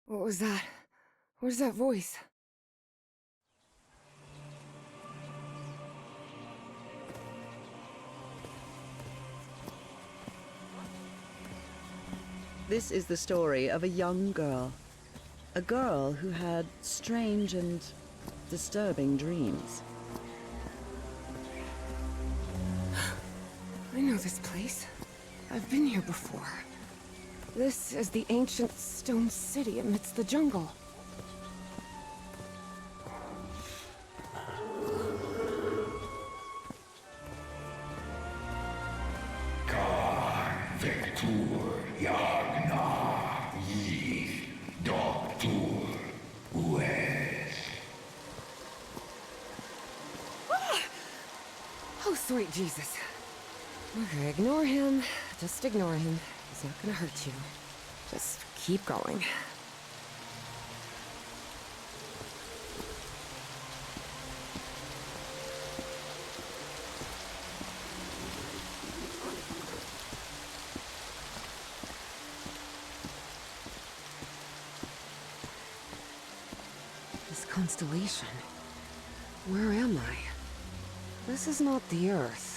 What was that? Where's that voice? This is the story of a young girl. A girl who had strange and disturbing dreams. I know this place. I've been here before. This is the ancient stone city amidst the jungle. Oh, sweet Jesus. Okay, ignore him. Just ignore him. He's not gonna hurt you. Just keep going. This constellation. Where am I? This is not the Earth.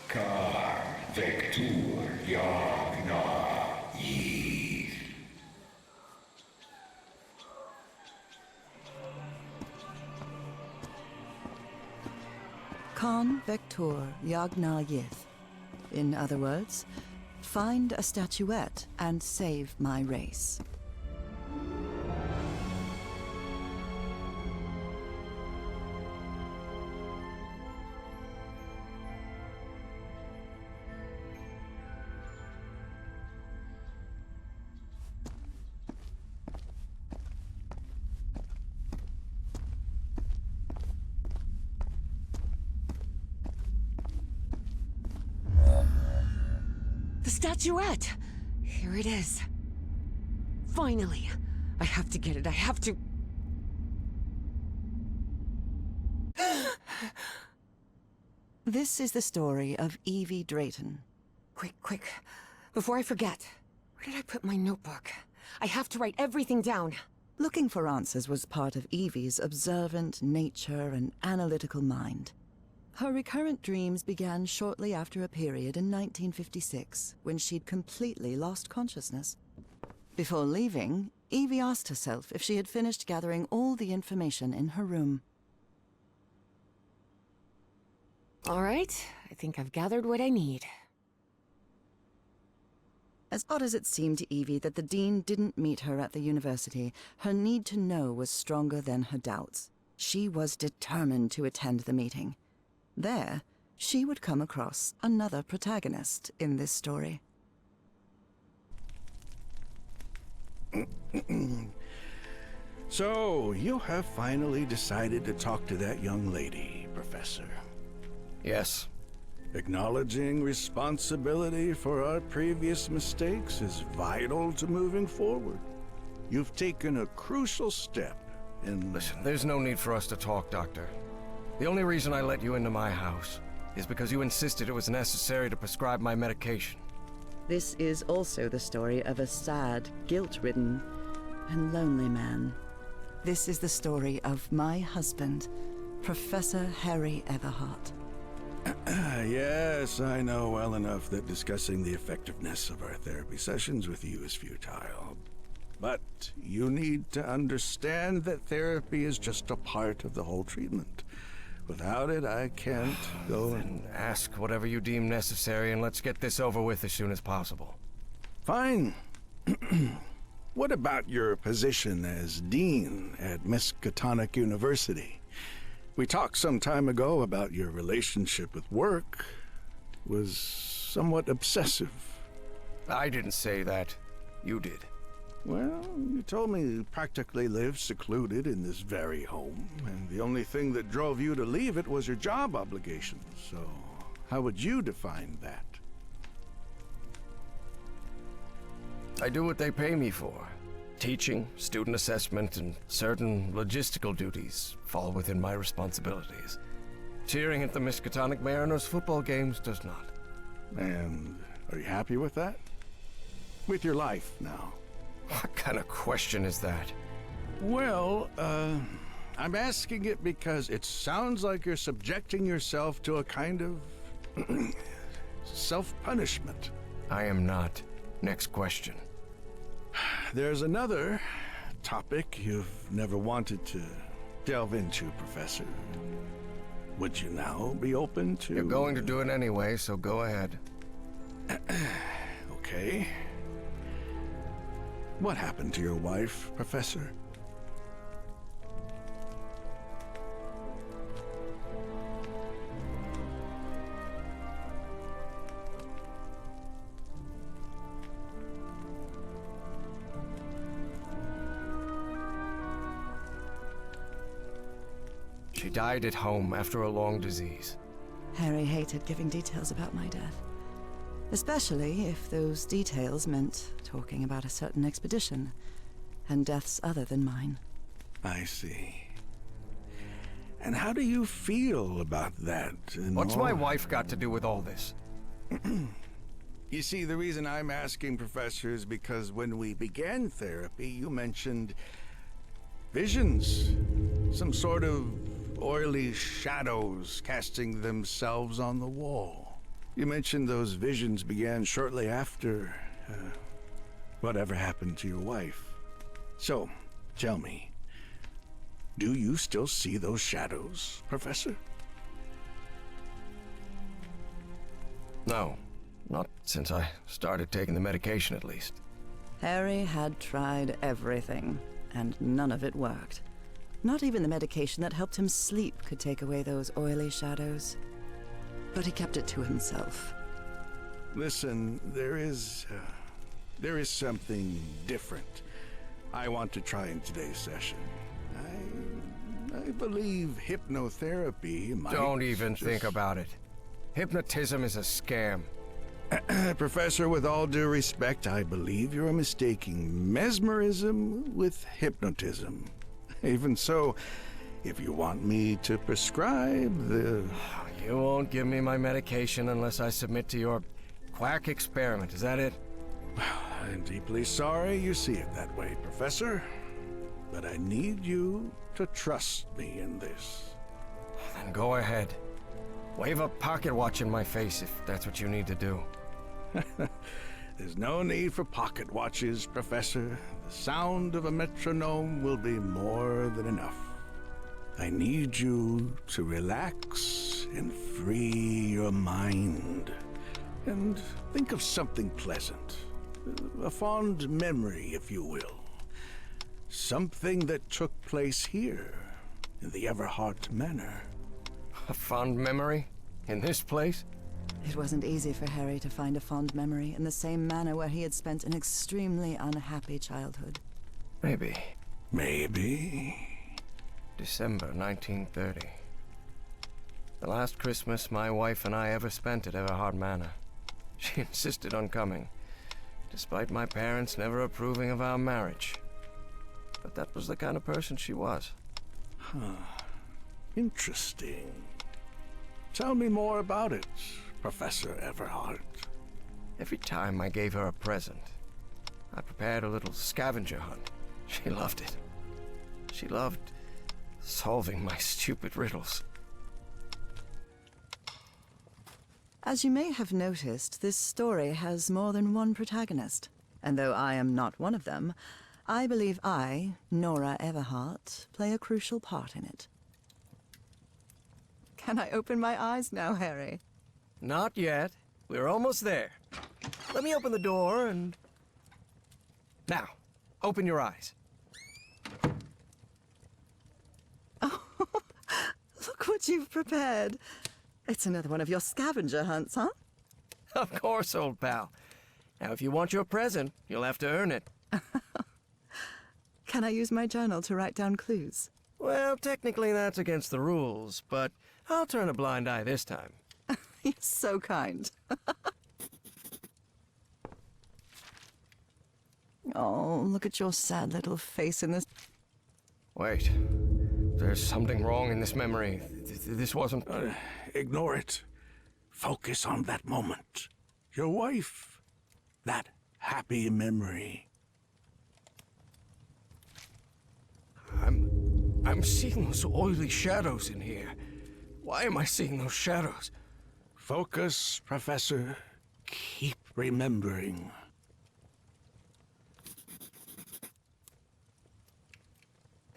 Kan vector yagna yith. In other words, find a statuette and save my race. The statuette! Here it is. Finally! I have to get it, I have to... This is the story of Evie Drayton. Quick. Before I forget. Where did I put my notebook? I have to write everything down. Looking for answers was part of Evie's observant nature and analytical mind. Her recurrent dreams began shortly after a period in 1956, when she'd completely lost consciousness. Before leaving, Evie asked herself if she had finished gathering all the information in her room. All right, I think I've gathered what I need. As odd as it seemed to Evie that the dean didn't meet her at the university, her need to know was stronger than her doubts. She was determined to attend the meeting. There, she would come across another protagonist in this story. So, you have finally decided to talk to that young lady, Professor. Yes. Acknowledging responsibility for our previous mistakes is vital to moving forward. You've taken a crucial step in... Listen, there's no need for us to talk, Doctor. The only reason I let you into my house is because you insisted it was necessary to prescribe my medication. This is also the story of a sad, guilt-ridden, and lonely man. This is the story of my husband, Professor Harry Everhart. Yes, I know well enough that discussing the effectiveness of our therapy sessions with you is futile. But you need to understand that therapy is just a part of the whole treatment. Without it, I can't go and... Ask whatever you deem necessary and let's get this over with as soon as possible. Fine. What about your position as dean at Miskatonic University? We talked some time ago about your relationship with work. It was somewhat obsessive. I didn't say that. You did. Well, you told me you practically lived secluded in this very home, and the only thing that drove you to leave it was your job obligations. So, how would you define that? I do what they pay me for. Teaching, student assessment, and certain logistical duties fall within my responsibilities. cheering at the Miskatonic Mariners football games does not. And are you happy with that? With your life now? What kind of question is that? Well, I'm asking it because it sounds like you're subjecting yourself to a kind of self-punishment. I am not. Next question. There's another topic you've never wanted to delve into, Professor. Would you now be open to... You're going to do it anyway, so go ahead. Okay. What happened to your wife, Professor? She died at home after a long disease. Harry hated giving details about my death. Especially if those details meant talking about a certain expedition, and deaths other than mine. I see. And how do you feel about that? What's my wife got to do with all this? You see, the reason I'm asking, Professor, is because when we began therapy, you mentioned visions. Some sort of oily shadows casting themselves on the wall. You mentioned those visions began shortly after whatever happened to your wife. So, tell me, do you still see those shadows, Professor? No, not since I started taking the medication, at least. Harry had tried everything, and none of it worked. Not even the medication that helped him sleep could take away those oily shadows. But he kept it to himself. Listen, there is something different I want to try in today's session. I believe hypnotherapy might... Don't even think about it. Hypnotism is a scam. Professor, with all due respect, I believe you're mistaking mesmerism with hypnotism. Even so, if you want me to prescribe the... You won't give me my medication unless I submit to your quack experiment, is that it? I'm deeply sorry you see it that way, Professor. But I need you to trust me in this. Then go ahead. Wave a pocket watch in my face if that's what you need to do. There's no need for pocket watches, Professor. The sound of a metronome will be more than enough. I need you to relax and free your mind. And think of something pleasant. A fond memory, if you will. Something that took place here, in the Everhart Manor. A fond memory? In this place? It wasn't easy for Harry to find a fond memory in the same manor where he had spent an extremely unhappy childhood. Maybe. Maybe. December 1930. The last Christmas my wife and I ever spent at Everhart Manor. She insisted on coming, despite my parents never approving of our marriage. But that was the kind of person she was. Interesting. Tell me more about it, Professor Everhart. Every time I gave her a present, I prepared a little scavenger hunt. She loved it. She loved solving my stupid riddles. As you may have noticed, this story has more than one protagonist. And though I am not one of them, I believe I, Nora Everhart, play a crucial part in it. Can I open my eyes now, Harry? Not yet. We're almost there. Let me open the door and... Now, open your eyes. Oh, look what you've prepared. It's another one of your scavenger hunts, huh? Of course, old pal. Now, if you want your present, you'll have to earn it. Can I use my journal to write down clues? Well, technically that's against the rules, but I'll turn a blind eye this time. You're so kind. Oh, look at your sad little face in this. Wait. There's something wrong in this memory. This wasn't... Ignore it. Focus on that moment. Your wife. That happy memory. I'm seeing those oily shadows in here. Why am I seeing those shadows? Focus, Professor. Keep remembering.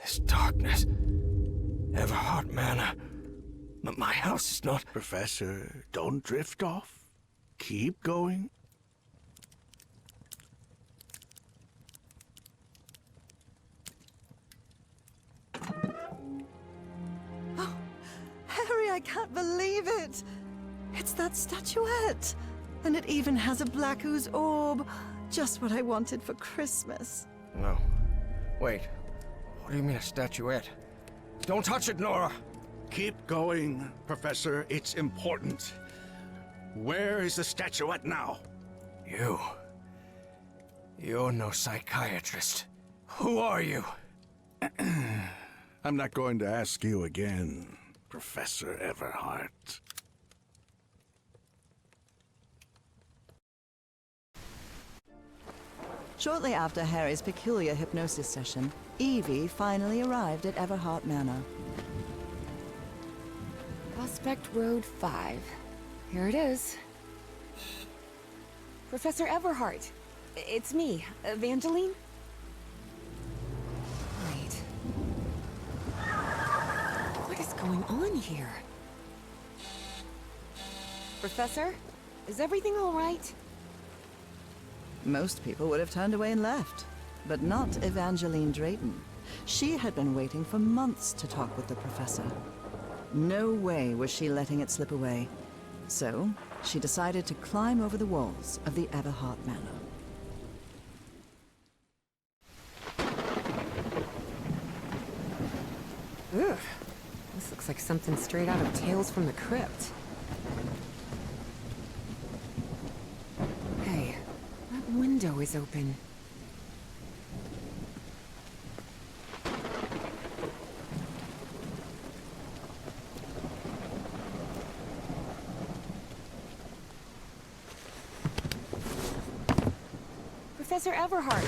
This darkness. Everhart Manor. My house is not... Professor, don't drift off. Keep going. Oh, Harry, I can't believe it! It's that statuette! And it even has a black ooze orb. Just what I wanted for Christmas. No. Wait. What do you mean a statuette? Don't touch it, Nora! Keep going, Professor. It's important. Where is the statuette now? You're no psychiatrist. Who are you? I'm not going to ask you again, Professor Everhart. Shortly after Harry's peculiar hypnosis session, Evie finally arrived at Everhart Manor. Prospect Road 5. Here it is. Professor Everhart. It's me, Evangeline. Wait. What is going on here? Professor? Is everything all right? Most people would have turned away and left, but not Evangeline Drayton. She had been waiting for months to talk with the professor. No way was she letting it slip away. So, she decided to climb over the walls of the Everhart Manor. Ugh. This looks like something straight out of Tales from the Crypt. Hey, that window is open. Professor Everhart.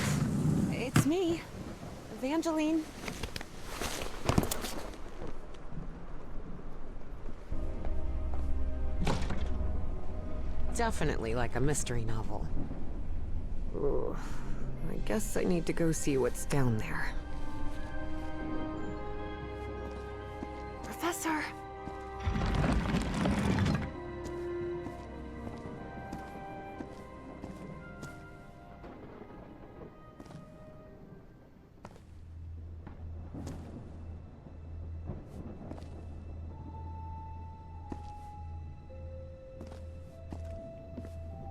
It's me, Evangeline. Definitely like a mystery novel. Ooh, I guess I need to go see what's down there. Professor!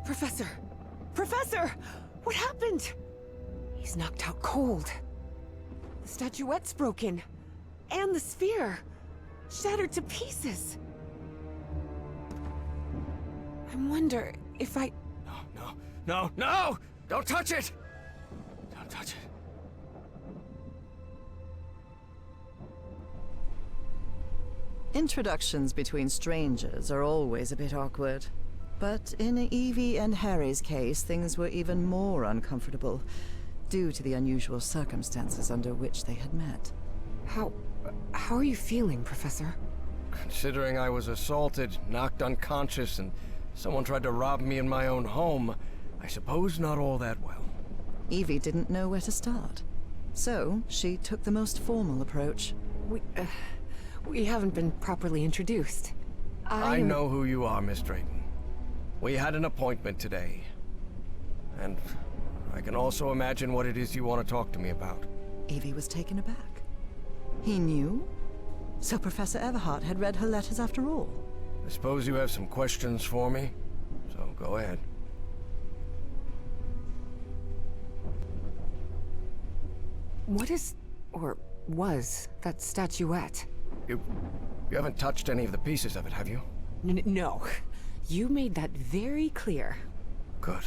Professor! Professor! What happened? He's knocked out cold. The statuette's broken. And the sphere. Shattered to pieces. I wonder if I... No! Don't touch it! Don't touch it. Introductions between strangers are always a bit awkward. But in Evie and Harry's case, things were even more uncomfortable, due to the unusual circumstances under which they had met. How are you feeling, Professor? Considering I was assaulted, knocked unconscious, and someone tried to rob me in my own home, I suppose not all that well. Evie didn't know where to start. So, she took the most formal approach. We haven't been properly introduced. I know who you are, Miss Drayton. We had an appointment today. And I can also imagine what it is you want to talk to me about. Evie was taken aback. He knew? So Professor Everhart had read her letters after all. I suppose you have some questions for me, so go ahead. What is, or was, that statuette? You haven't touched any of the pieces of it, have you? No. You made that very clear. Good.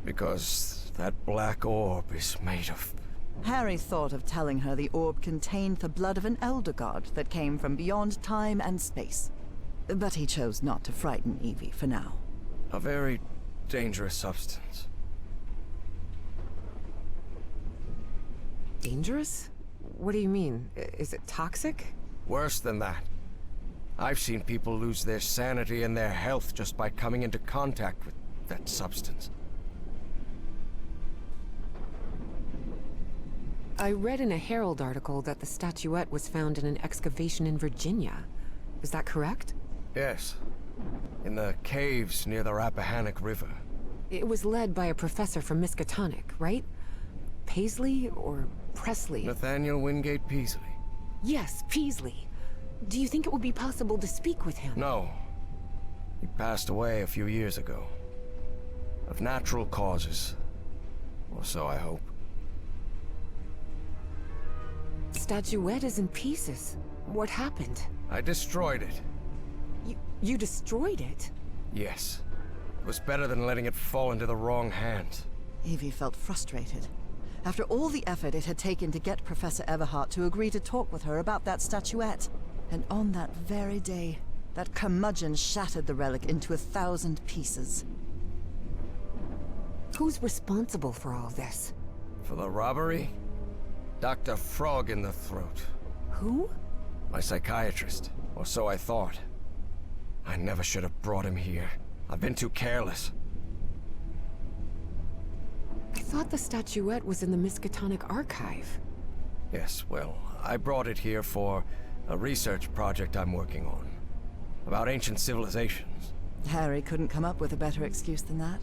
Because that black orb is made of Harry thought of telling her the orb contained the blood of an elder god that came from beyond time and space. But he chose not to frighten Evie for now. A very dangerous substance. Dangerous? What do you mean? Is it toxic? Worse than that. I've seen people lose their sanity and their health just by coming into contact with that substance. I read in a Herald article that the statuette was found in an excavation in Virginia. Is that correct? Yes. In the caves near the Rappahannock River. It was led by a professor from Miskatonic, right? Paisley or Presley? Nathaniel Wingate Peaslee. Yes, Peaslee. Do you think it would be possible to speak with him? No. He passed away a few years ago. Of natural causes. Or so I hope. Statuette is in pieces. What happened? I destroyed it. You destroyed it? Yes. It was better than letting it fall into the wrong hands. Evie felt frustrated. After all the effort it had taken to get Professor Everhart to agree to talk with her about that statuette. And on that very day, that curmudgeon shattered the relic into 1,000 pieces. Who's responsible for all this? For the robbery? Dr. Frog in the throat. Who? My psychiatrist. Or so I thought. I never should have brought him here. I've been too careless. I thought the statuette was in the Miskatonic archive. Yes, well, I brought it here for a research project I'm working on. About ancient civilizations. Harry couldn't come up with a better excuse than that.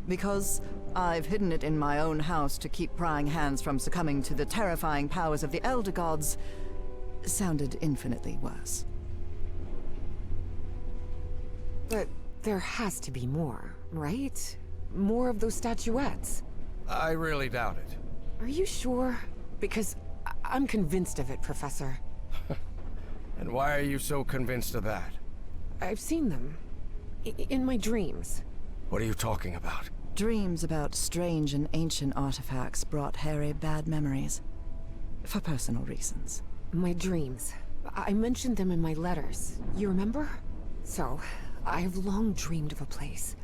Because I've hidden it in my own house to keep prying hands from succumbing to the terrifying powers of the Elder Gods sounded infinitely worse. But there has to be more, right? More of those statuettes. I really doubt it. Are you sure? Because I'm convinced of it, Professor. And why are you so convinced of that? I've seen them. In my dreams. What are you talking about? Dreams about strange and ancient artifacts brought Harry bad memories. For personal reasons. My dreams. I mentioned them in my letters. You remember? So, I've long dreamed of a place.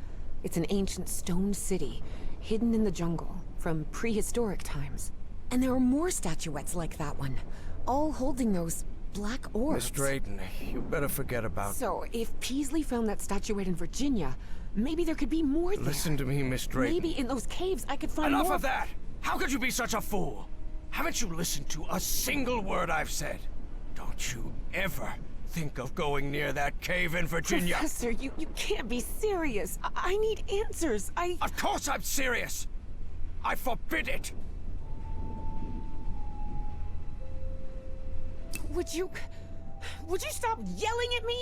It's an ancient stone city, hidden in the jungle, from prehistoric times. And there are more statuettes like that one, all holding those black orbs. Miss Drayton, you better forget about... So, if Peaslee found that statuette in Virginia, maybe there could be more there. Listen to me, Miss Drayton. Maybe in those caves I could find Enough more. of that! How could you be such a fool? Haven't you listened to a single word I've said? Don't you ever think of going near that cave in Virginia. Professor, you can't be serious. I need answers. Of course I'm serious! I forbid it! Would you stop yelling at me?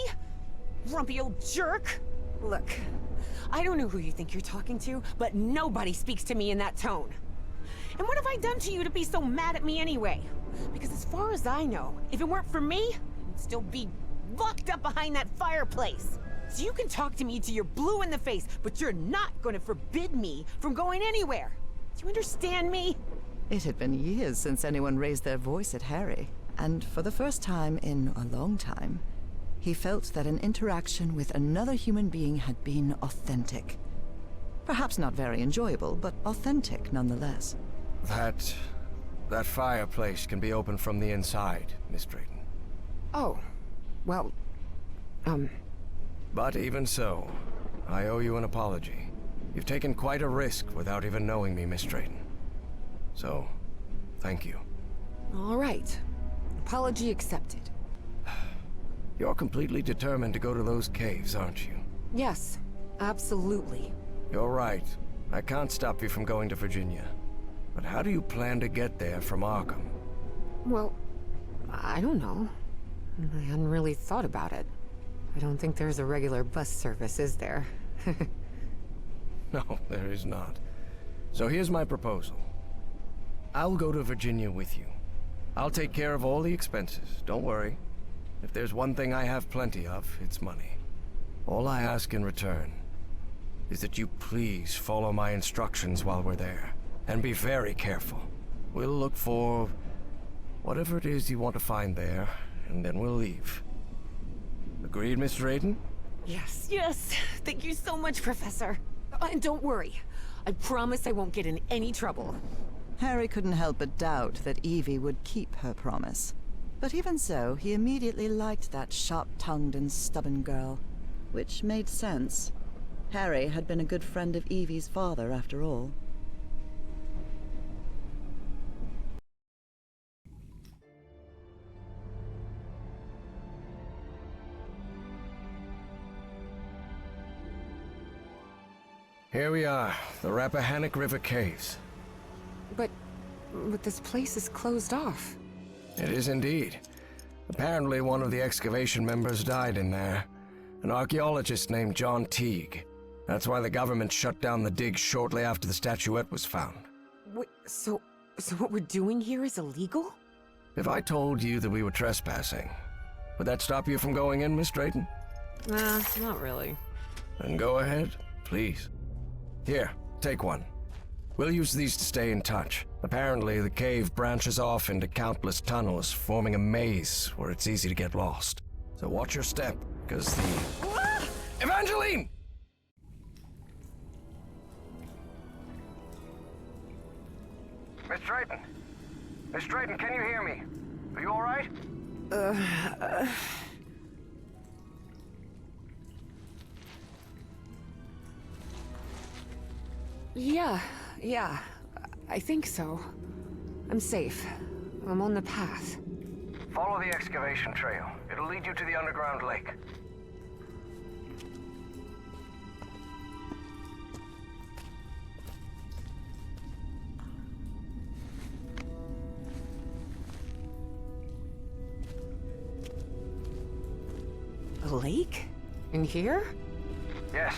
Grumpy old jerk. Look, I don't know who you think you're talking to, but nobody speaks to me in that tone. And what have I done to you to be so mad at me anyway? Because as far as I know, if it weren't for me, you'd still be locked up behind that fireplace. So you can talk to me till you're blue in the face, but you're not going to forbid me from going anywhere. Do you understand me? It had been years since anyone raised their voice at Harry, and for the first time in a long time, he felt that an interaction with another human being had been authentic. Perhaps not very enjoyable, but authentic nonetheless. That fireplace can be opened from the inside, Miss Drayton. Oh, well, But even so, I owe you an apology. You've taken quite a risk without even knowing me, Miss Drayton. So, thank you. all right. Apology accepted. You're completely determined to go to those caves, aren't you? Yes, absolutely. You're right. I can't stop you from going to Virginia. But how do you plan to get there from Arkham? Well, I don't know. I hadn't really thought about it. I don't think there's a regular bus service, is there? No, there is not. So here's my proposal. I'll go to Virginia with you. I'll take care of all the expenses, don't worry. If there's one thing I have plenty of, it's money. All I ask in return is that you please follow my instructions while we're there. And be very careful. We'll look for whatever it is you want to find there, and then we'll leave. Agreed, Miss Drayton? Yes, yes. Thank you so much, Professor. And don't worry. I promise I won't get in any trouble. Harry couldn't help but doubt that Evie would keep her promise. But even so, he immediately liked that sharp-tongued and stubborn girl. Which made sense. Harry had been a good friend of Evie's father, after all. Here we are, the Rappahannock River Caves. But this place is closed off. It is indeed. Apparently one of the excavation members died in there. An archaeologist named John Teague. That's why the government shut down the dig shortly after the statuette was found. Wait, so what we're doing here is illegal? If I told you that we were trespassing, would that stop you from going in, Miss Drayton? Nah, not really. Then go ahead, please. Here, take one. We'll use these to stay in touch. Apparently, the cave branches off into countless tunnels, forming a maze where it's easy to get lost. So watch your step, because the... Ah! Evangeline! Miss Drayton! Miss Drayton, can you hear me? Are you all right? Yeah, I think so. I'm safe. I'm on the path. Follow the excavation trail. It'll lead you to the underground lake. A lake? In here? Yes.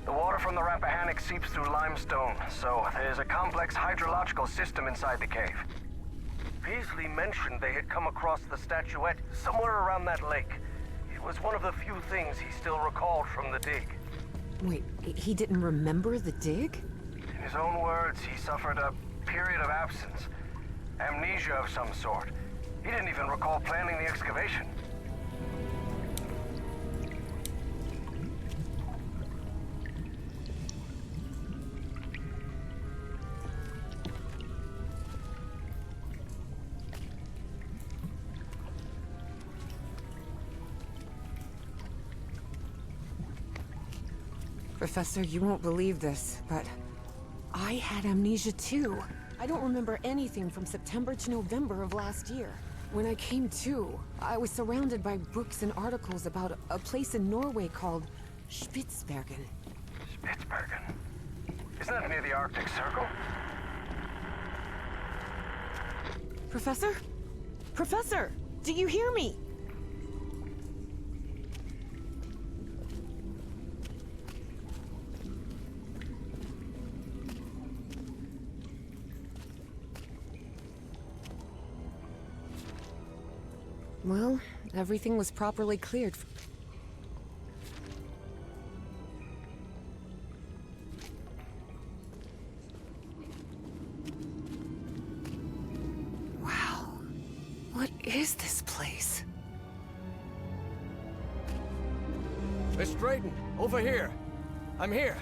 The water from the Rappahannock seeps through limestone, so there's a complex hydrological system inside the cave. Peasley mentioned they had come across the statuette somewhere around that lake. It was one of the few things he still recalled from the dig. Wait, he didn't remember the dig? In his own words, he suffered a period of absence. Amnesia of some sort. He didn't even recall planning the excavation. Professor, you won't believe this, but I had amnesia too. I don't remember anything from September to November of last year. When I came to, I was surrounded by books and articles about a place in Norway called Spitsbergen. Spitsbergen? Isn't that near the Arctic Circle? Professor? Professor! Do you hear me? Well, everything was properly cleared. Wow. What is this place? Miss Drayton, over here. I'm here.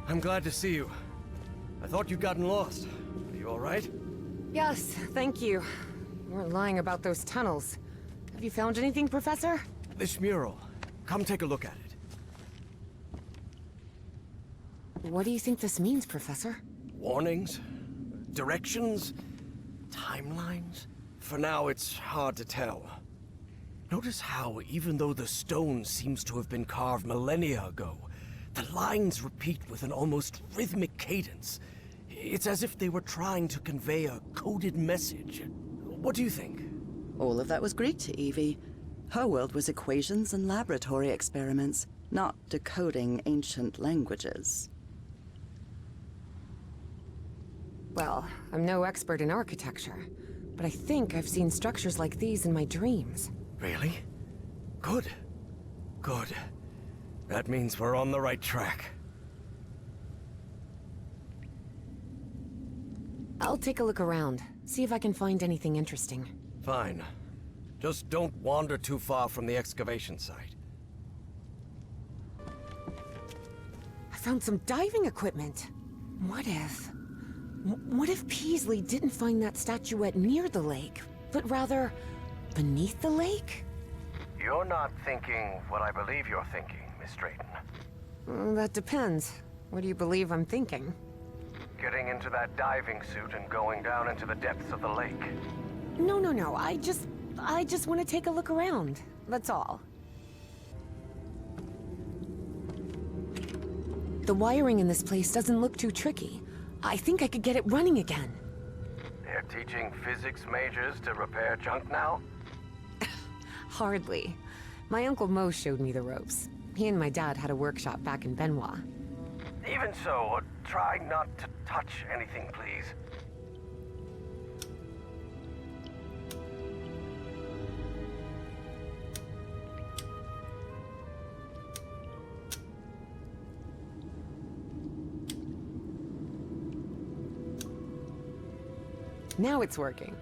I'm glad to see you. I thought you'd gotten lost. Are you all right? Yes, thank you. You weren't lying about those tunnels. Have you found anything, Professor? This mural. Come take a look at it. What do you think this means, Professor? Warnings? Directions? Timelines? For now, it's hard to tell. Notice how, even though the stone seems to have been carved millennia ago, the lines repeat with an almost rhythmic cadence. It's as if they were trying to convey a coded message. What do you think? All of that was Greek to Evie. Her world was equations and laboratory experiments, not decoding ancient languages. Well, I'm no expert in architecture, but I think I've seen structures like these in my dreams. Really? Good. Good. That means we're on the right track. I'll take a look around, See if I can find anything interesting. Fine. Just don't wander too far from the excavation site. I found some diving equipment. What if Peasley didn't find that statuette near the lake, but rather beneath the lake? You're not thinking what I believe you're thinking, Miss Drayton. That depends. What do you believe I'm thinking? Getting into that diving suit and going down into the depths of the lake. No. I just want to take a look around. That's all. The wiring in this place doesn't look too tricky. I think I could get it running again. They're teaching physics majors to repair junk now? Hardly. My Uncle Mo showed me the ropes. He and my dad had a workshop back in Benoit. Even so, try not to touch anything, please. Now it's working.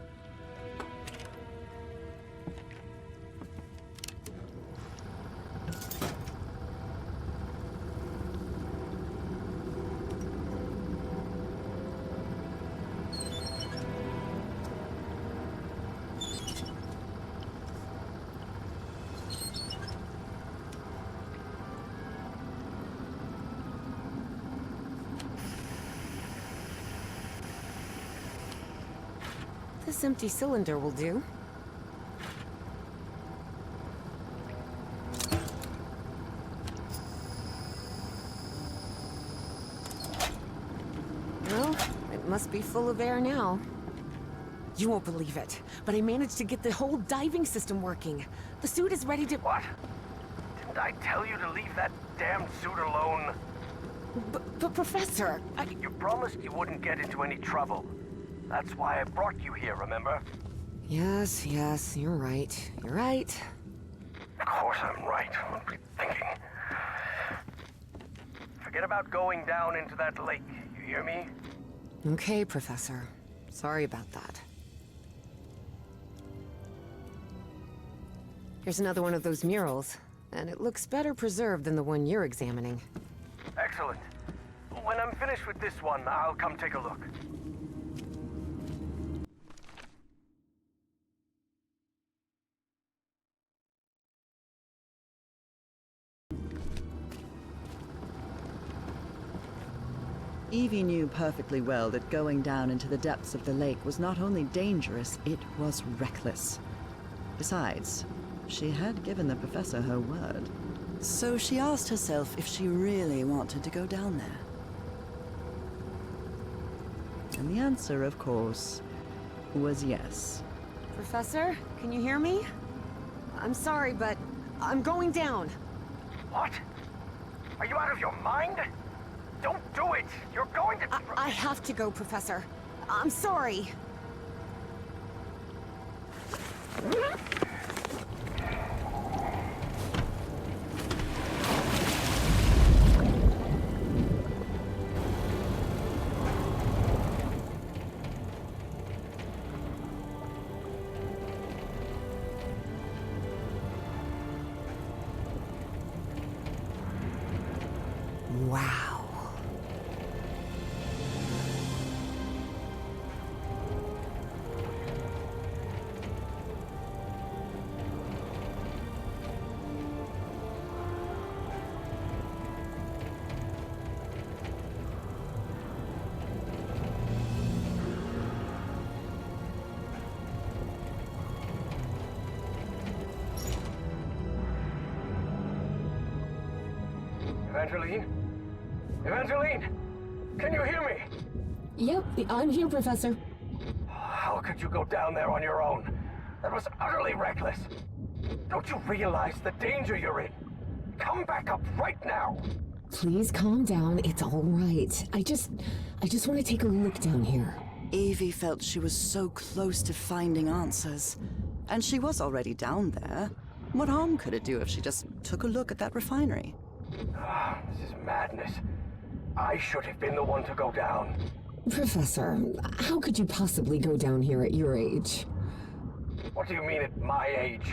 This empty cylinder will do. Well, it must be full of air now. You won't believe it, but I managed to get the whole diving system working. The suit is ready to— What? Didn't I tell you to leave that damn suit alone? But Professor, You promised you wouldn't get into any trouble. That's why I brought you here, remember? Yes, you're right. You're right. Of course I'm right. What were you thinking? Forget about going down into that lake, you hear me? Okay, Professor. Sorry about that. Here's another one of those murals, and it looks better preserved than the one you're examining. Excellent. When I'm finished with this one, I'll come take a look. Evie knew perfectly well that going down into the depths of the lake was not only dangerous, it was reckless. Besides, she had given the professor her word. So she asked herself if she really wanted to go down there. And the answer, of course, was yes. Professor, can you hear me? I'm sorry, but I'm going down. What? Are you out of your mind? Don't do it! You're going to— I have to go, Professor. I'm sorry. Wow. Evangeline? Evangeline! Can you hear me? Yep, I'm here, Professor. How could you go down there on your own? That was utterly reckless. Don't you realize the danger you're in? Come back up right now! Please calm down. It's all right. I just want to take a look down here. Evie felt she was so close to finding answers. And she was already down there. What harm could it do if she just took a look at that refinery? This is madness. I should have been the one to go down. Professor, how could you possibly go down here at your age? What do you mean at my age?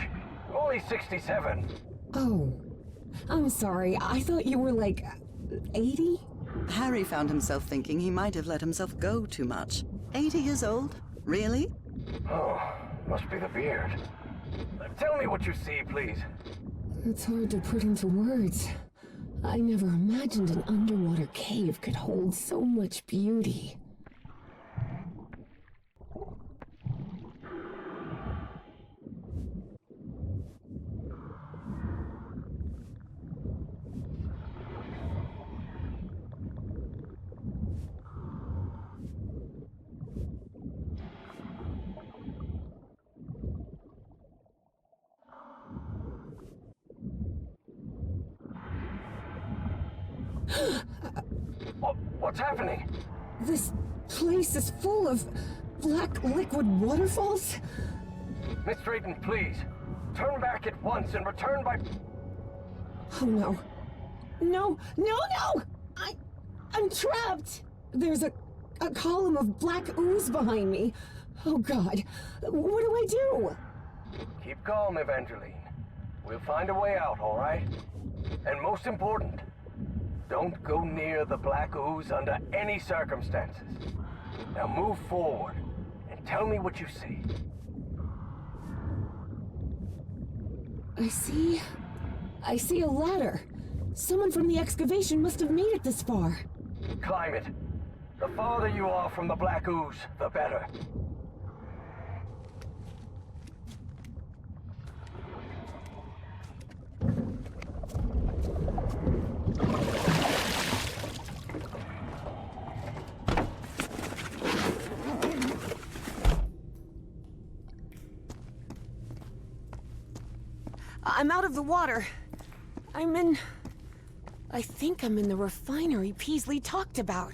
I'm only 67. Oh, I'm sorry. I thought you were like 80? Harry found himself thinking he might have let himself go too much. 80 years old? Really? Oh, must be the beard. Tell me what you see, please. It's hard to put into words. I never imagined an underwater cave could hold so much beauty. What's happening? This place is full of black liquid waterfalls? Miss Drayton, please. Turn back at once and return by... Oh no. No, no, no! I'm trapped! There's a column of black ooze behind me. Oh god, what do I do? Keep calm, Evangeline. We'll find a way out, all right? And most important, don't go near the black ooze under any circumstances. Now move forward and tell me what you see. I see a ladder. Someone from the excavation must have made it this far. Climb it. The farther you are from the black ooze, the better. I'm out of the water. I think I'm in the refinery Peasley talked about.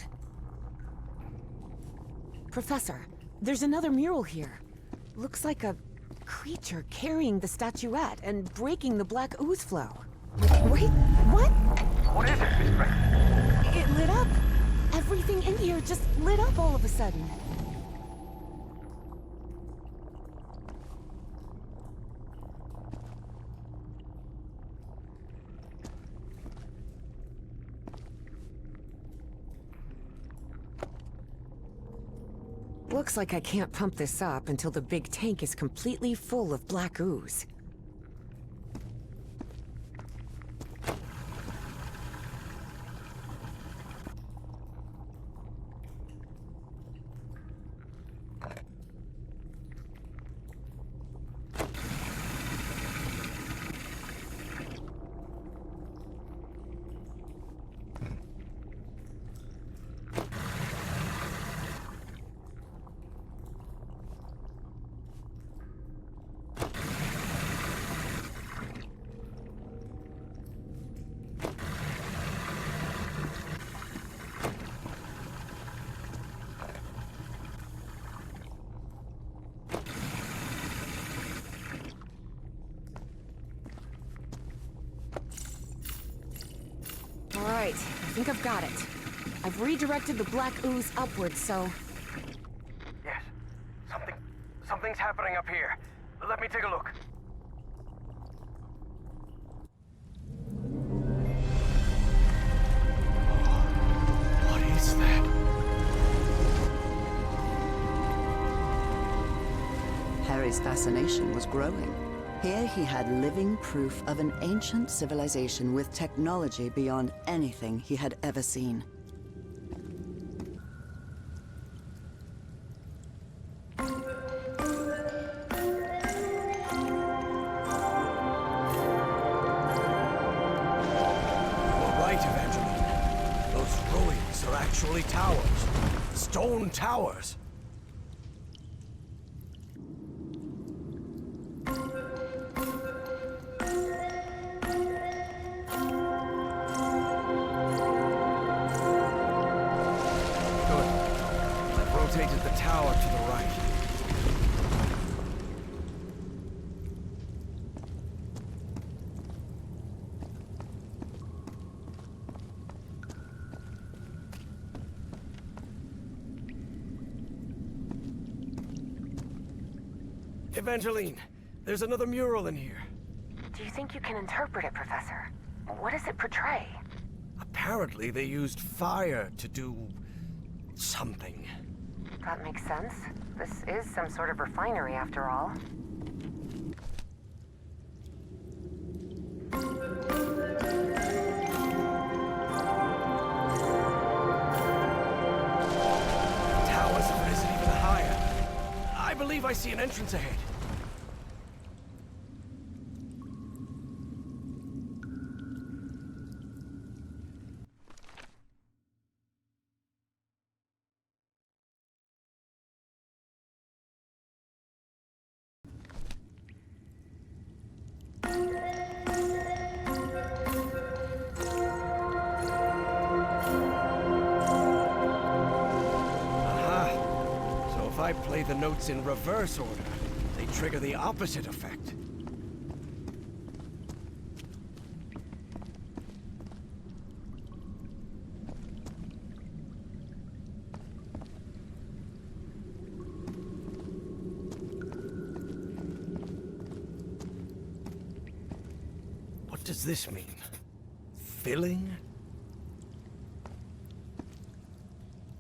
Professor, there's another mural here. Looks like a creature carrying the statuette and breaking the black ooze flow. Wait, what? What is it, Miss Drayton? It lit up. Everything in here just lit up all of a sudden. Looks like I can't pump this up until the big tank is completely full of black ooze. Alright, I think I've got it. I've redirected the black ooze upwards, so... Yes. Something's happening up here. Let me take a look. What is that? Harry's fascination was growing. Here he had living proof of an ancient civilization with technology beyond anything he had ever seen. Evangeline. Those ruins are actually towers. Stone towers. Good. I've rotated the tower to the right. Evangeline, there's another mural in here. Do you think you can interpret it, Professor? What does it portray? Apparently they used fire to do something. That makes sense. This is some sort of refinery after all. Towers have risen even higher. I believe I see an entrance ahead. I play the notes in reverse order, they trigger the opposite effect. What does this mean? Filling?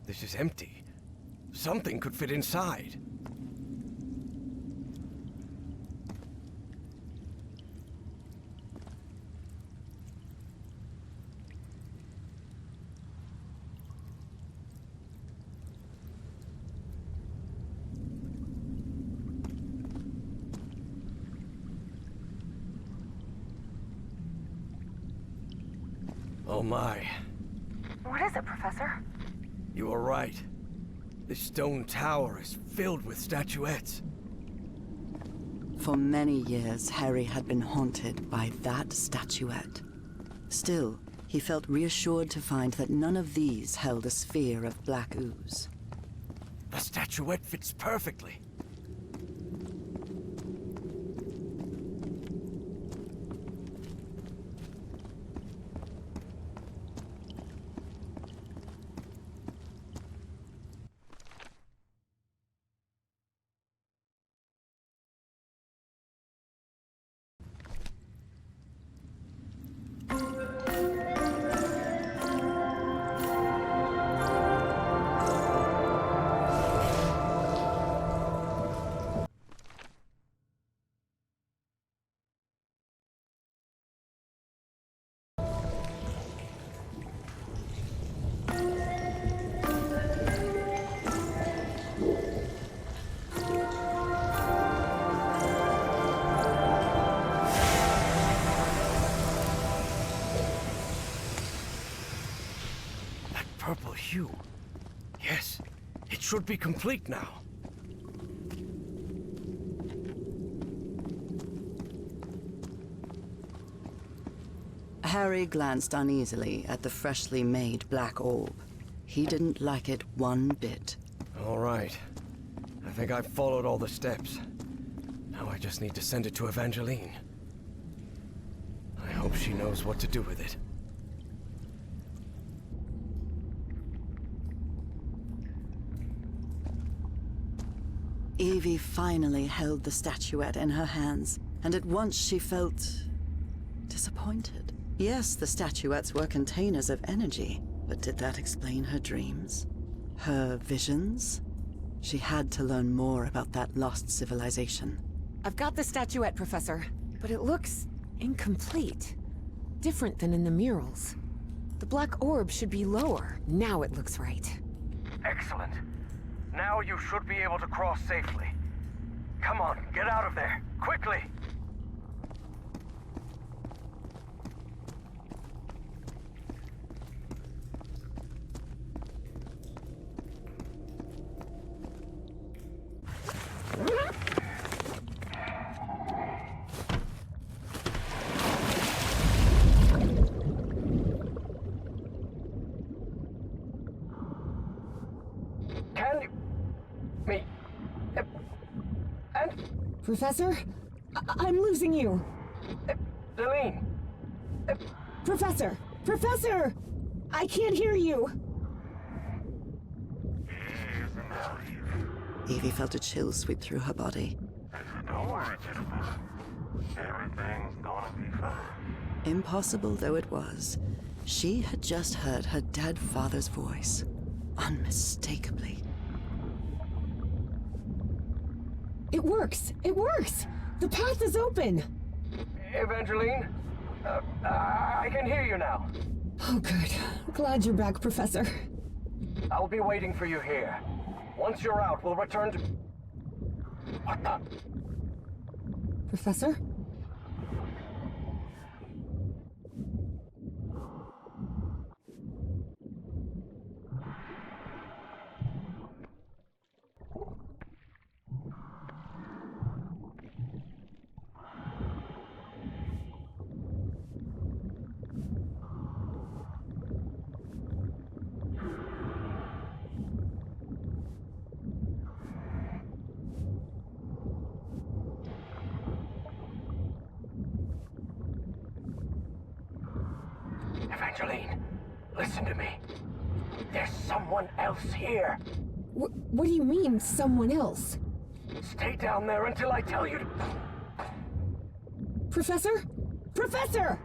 This is empty. Something could fit inside. Oh my. What is it, Professor? You were right. This stone tower is filled with statuettes. For many years, Harry had been haunted by that statuette. Still, he felt reassured to find that none of these held a sphere of black ooze. The statuette fits perfectly. Purple hue. Yes, it should be complete now. Harry glanced uneasily at the freshly made black orb. He didn't like it one bit. All right. I think I've followed all the steps. Now I just need to send it to Evangeline. I hope she knows what to do with it. Evie finally held the statuette in her hands, and at once she felt disappointed. Yes, the statuettes were containers of energy, but did that explain her dreams? Her visions? She had to learn more about that lost civilization. I've got the statuette, Professor, but it looks incomplete. Different than in the murals. The black orb should be lower. Now it looks right. Excellent. Now you should be able to cross safely. Come on, get out of there, quickly! Professor? I'm losing you. Celine! Professor! Professor! I can't hear you! Evie felt a chill sweep through her body. Don't worry, gentlemen. Everything's gonna be fine. Impossible though it was, she had just heard her dead father's voice, unmistakably. It works! It works! The path is open! Evangeline? I can hear you now. Oh, good. Glad you're back, Professor. I'll be waiting for you here. Once you're out, we'll return to... What the... Professor? Evangeline, listen to me. There's someone else here. What do you mean, someone else? Stay down there until I tell you to... Professor? Professor!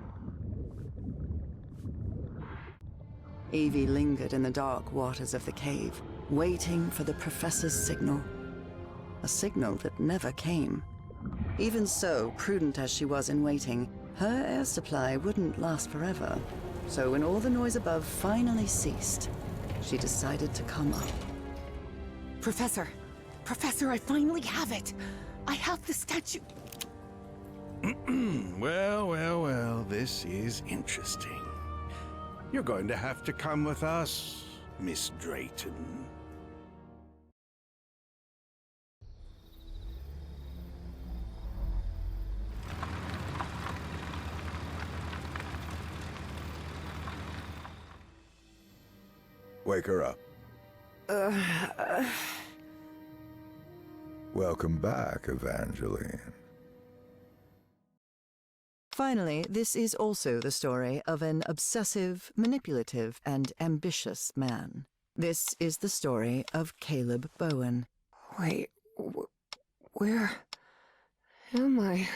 Evie lingered in the dark waters of the cave, waiting for the professor's signal. A signal that never came. Even so, prudent as she was in waiting, her air supply wouldn't last forever. So when all the noise above finally ceased, she decided to come up. Professor! Professor, I finally have it! I have the statue... Well, this is interesting. You're going to have to come with us, Miss Drayton. Wake her up. Welcome back, Evangeline. Finally, this is also the story of an obsessive, manipulative, and ambitious man. This is the story of Caleb Bowen. Wait, where am I?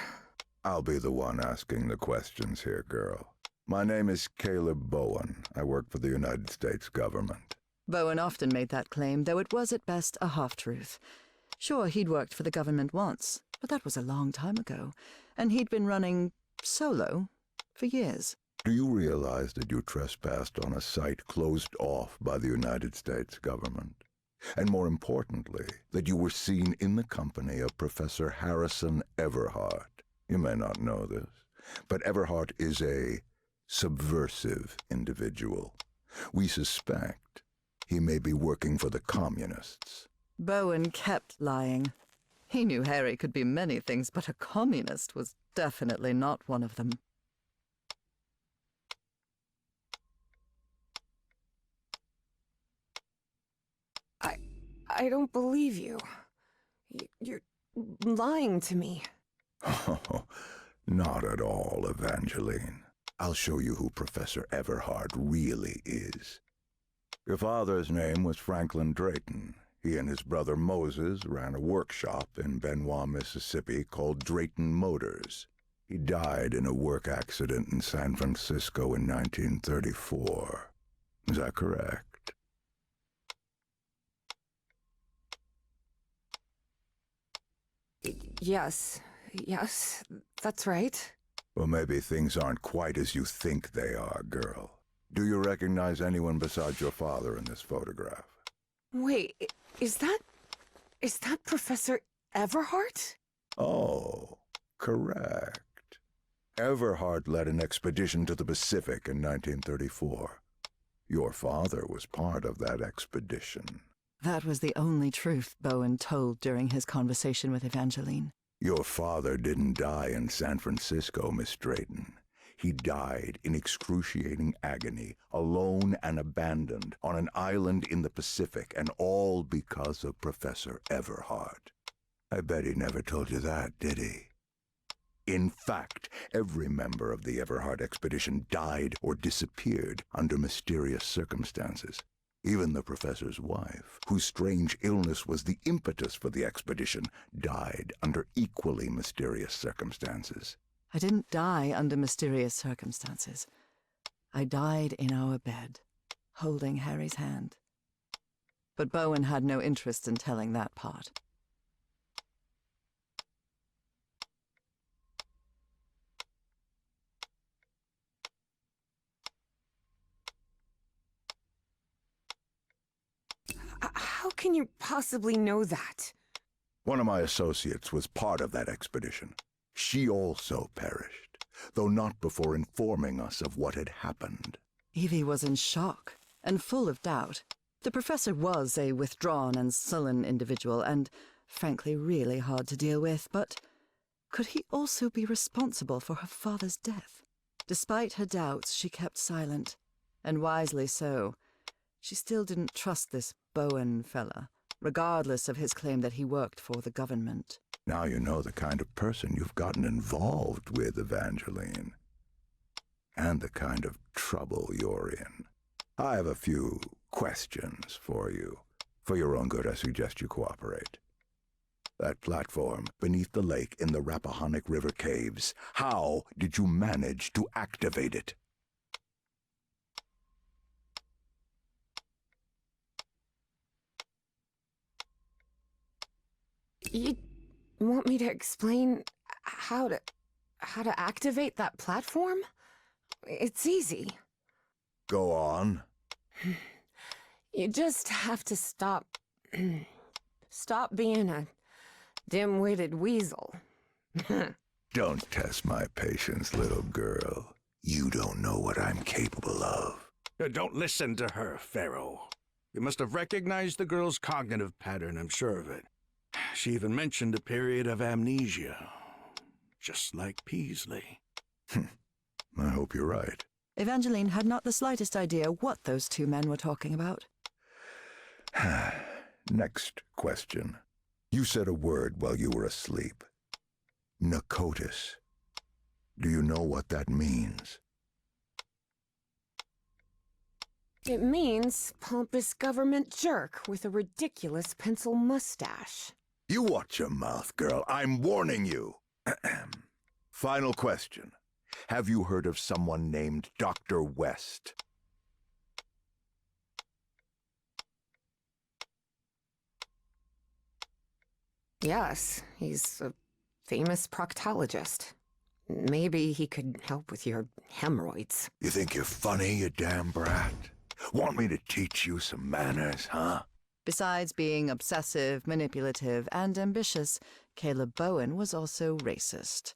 I'll be the one asking the questions here, girl. My name is Caleb Bowen. I work for the United States government. Bowen often made that claim, though it was at best a half-truth. Sure, he'd worked for the government once, but that was a long time ago, and he'd been running solo for years. Do you realize that you trespassed on a site closed off by the United States government? And more importantly, that you were seen in the company of Professor Harrison Everhart. You may not know this, but Everhart is a subversive individual. We suspect he may be working for the communists. Bowen kept lying. He knew Harry could be many things, but a communist was definitely not one of them. I don't believe you. You're lying to me. Oh, not at all, Evangeline. I'll show you who Professor Everhart really is. Your father's name was Franklin Drayton. He and his brother Moses ran a workshop in Benoit, Mississippi called Drayton Motors. He died in a work accident in San Francisco in 1934. Is that correct? Yes, that's right. Well, maybe things aren't quite as you think they are, girl. Do you recognize anyone besides your father in this photograph? Wait, is that Professor Everhart? Oh, correct. Everhart led an expedition to the Pacific in 1934. Your father was part of that expedition. That was the only truth Bowen told during his conversation with Evangeline. Your father didn't die in San Francisco, Miss Drayton. He died in excruciating agony, alone and abandoned, on an island in the Pacific, and all because of Professor Everhart. I bet he never told you that, did he? In fact, every member of the Everhart expedition died or disappeared under mysterious circumstances. Even the professor's wife, whose strange illness was the impetus for the expedition, died under equally mysterious circumstances. I didn't die under mysterious circumstances. I died in our bed, holding Harry's hand. But Bowen had no interest in telling that part. How can you possibly know that? One of my associates was part of that expedition. She also perished, though not before informing us of what had happened. Evie was in shock and full of doubt. The professor was a withdrawn and sullen individual and, frankly, really hard to deal with, but could he also be responsible for her father's death? Despite her doubts, she kept silent, and wisely so. She still didn't trust this Bowen fella, regardless of his claim that he worked for the government. Now you know the kind of person you've gotten involved with, Evangeline. And the kind of trouble you're in. I have a few questions for you. For your own good, I suggest you cooperate. That platform beneath the lake in the Rappahannock River caves, how did you manage to activate it? You want me to explain how to activate that platform? It's easy. Go on. You just have to stop being a dim-witted weasel. Don't test my patience, little girl. You don't know what I'm capable of. Don't listen to her, Pharaoh. You must have recognized the girl's cognitive pattern, I'm sure of it. She even mentioned a period of amnesia, just like Peasley. I hope you're right. Evangeline had not the slightest idea what those two men were talking about. Next question. You said a word while you were asleep. Narcotis. Do you know what that means? It means pompous government jerk with a ridiculous pencil mustache. You watch your mouth, girl. I'm warning you. Final question. Have you heard of someone named Dr. West? Yes, he's a famous proctologist. Maybe he could help with your hemorrhoids. You think you're funny, you damn brat? Want me to teach you some manners, huh? Besides being obsessive, manipulative, and ambitious, Caleb Bowen was also racist.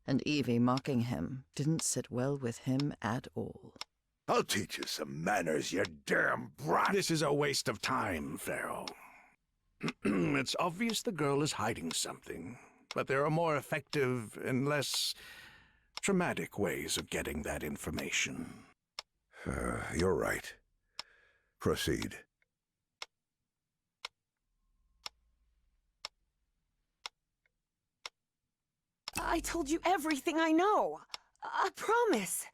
And Evie mocking him didn't sit well with him at all. I'll teach you some manners, you damn brat! This is a waste of time, Pharaoh. It's obvious the girl is hiding something, but there are more effective and less traumatic ways of getting that information. You're right. Proceed. I told you everything I know. I promise.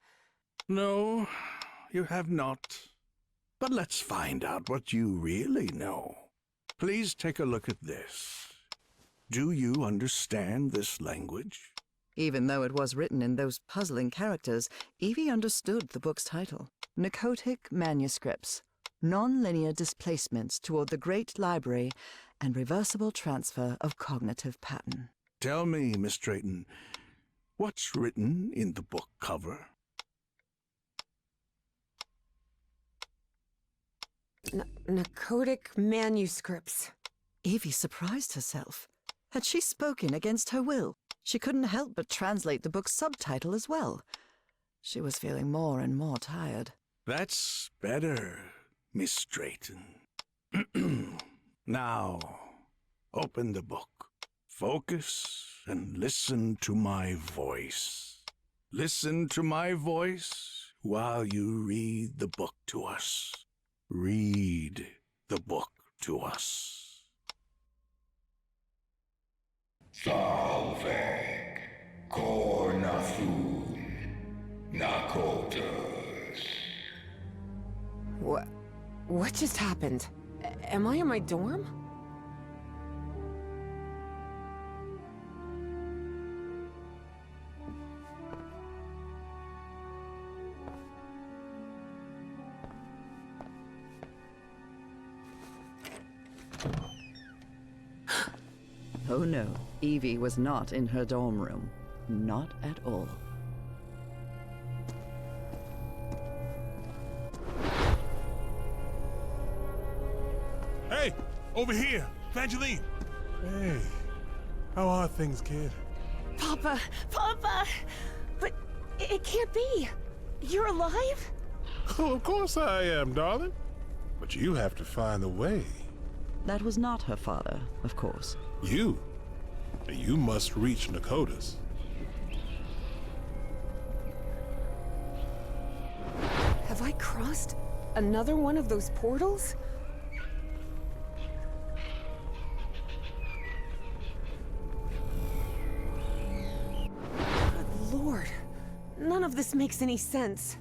No, you have not. But let's find out what you really know. Please take a look at this. Do you understand this language? Even though it was written in those puzzling characters, Evie understood the book's title. Narcotic Manuscripts, Non-Linear Displacements Toward the Great Library and Reversible Transfer of Cognitive Pattern. Tell me, Miss Drayton, what's written in the book cover? Narcotic manuscripts. Evie surprised herself. Had she spoken against her will? She couldn't help but translate the book's subtitle as well. She was feeling more and more tired. That's better, Miss Drayton. Now, open the book. Focus and listen to my voice. Listen to my voice while you read the book to us. Read the book to us. Salve, Cornathun, Nakotas. What just happened? Am I in my dorm? Oh no, Evie was not in her dorm room. Not at all. Hey, over here, Evangeline. Hey, how are things, kid? Papa! Papa! But it can't be! You're alive? Oh, of course I am, darling. But you have to find the way. That was not her father, of course. You must reach Nakotas. Have I crossed another one of those portals? Good Lord, none of this makes any sense.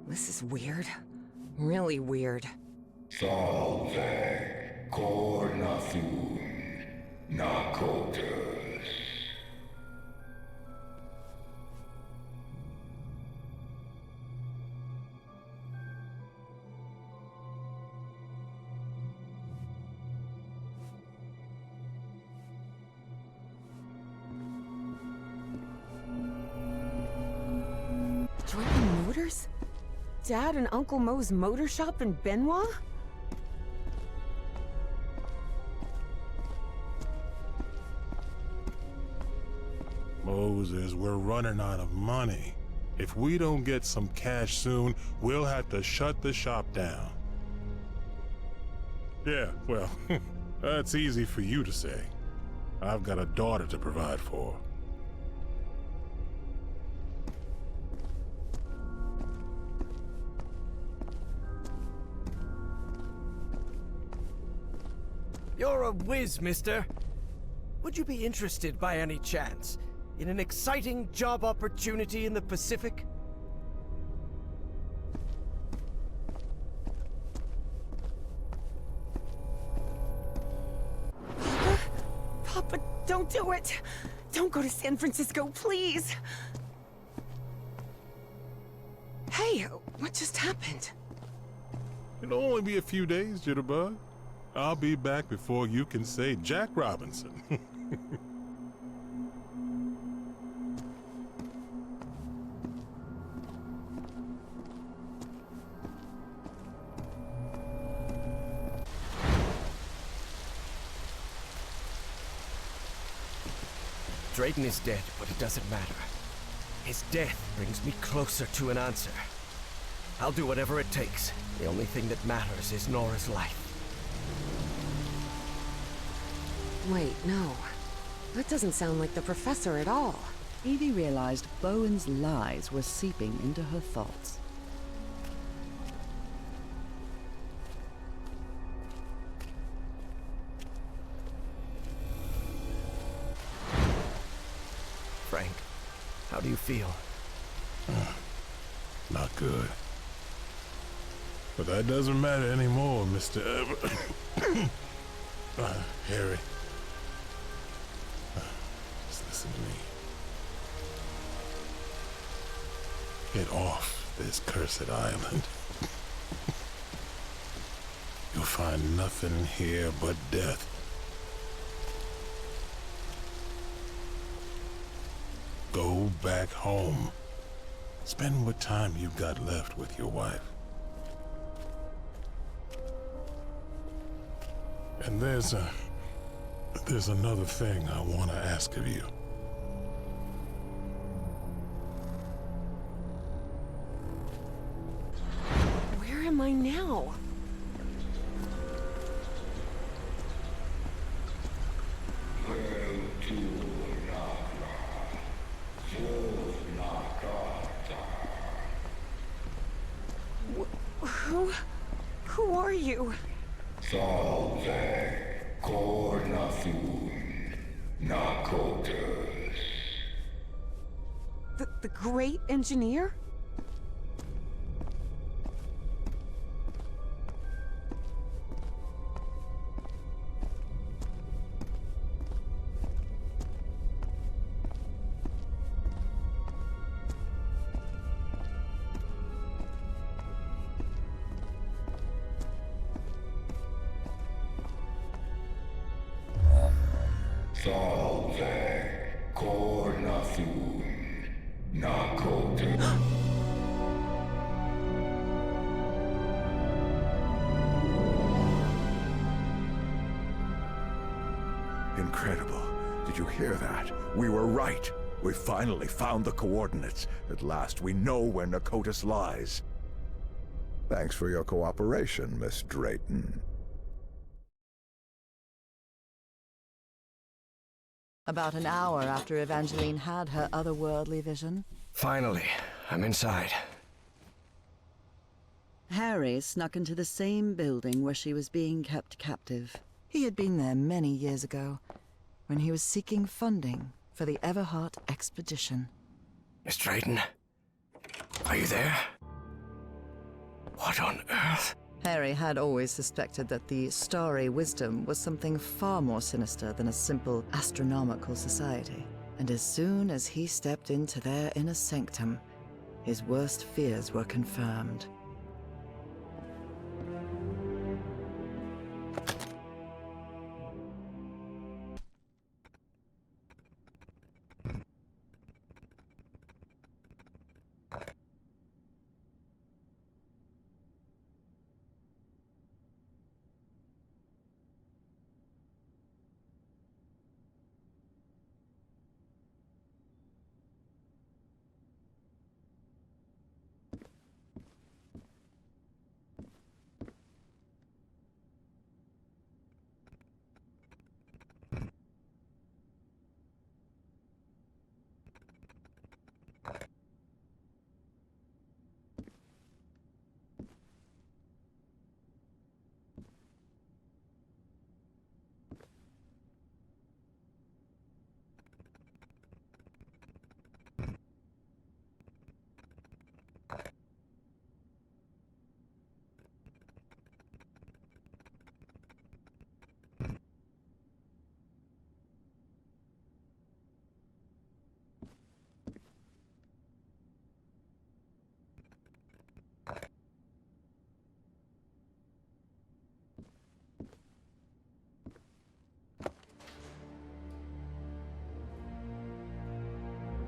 This is weird. Really weird. Salve, Cornathun, Nakotas. Drayton Motors? Dad and Uncle Mo's motor shop in Benoit? Moses, we're running out of money. If we don't get some cash soon, we'll have to shut the shop down. Yeah, well, that's easy for you to say. I've got a daughter to provide for. You're a whiz, mister. Would you be interested by any chance in an exciting job opportunity in the Pacific? Papa, don't do it! Don't go to San Francisco, please! Hey, what just happened? It'll only be a few days, Jitterbug. I'll be back before you can say Jack Robinson. Drayton is dead, but it doesn't matter. His death brings me closer to an answer. I'll do whatever it takes. The only thing that matters is Nora's life. Wait, no. That doesn't sound like the professor at all. Evie realized Bowen's lies were seeping into her thoughts. Frank, how do you feel? Not good. But that doesn't matter anymore, Mr. Harry. Just listen to me. Get off this cursed island. You'll find nothing here but death. Go back home. Spend what time you've got left with your wife. And there's another thing I want to ask of you. Where am I now? Who are you? Salve, cornathun, nakotus. The great engineer? Salve, cornathun, nakotus. Incredible. Did you hear that? We were right. We finally found the coordinates. At last, we know where Nakotus lies. Thanks for your cooperation, Miss Drayton. About an hour after Evangeline had her otherworldly vision, Finally, I'm inside. Harry snuck into the same building where she was being kept captive. He had been there many years ago, when he was seeking funding for the Everhart expedition. Miss Drayton? Are you there? What on earth? Harry had always suspected that the Starry Wisdom was something far more sinister than a simple astronomical society. And as soon as he stepped into their inner sanctum, his worst fears were confirmed.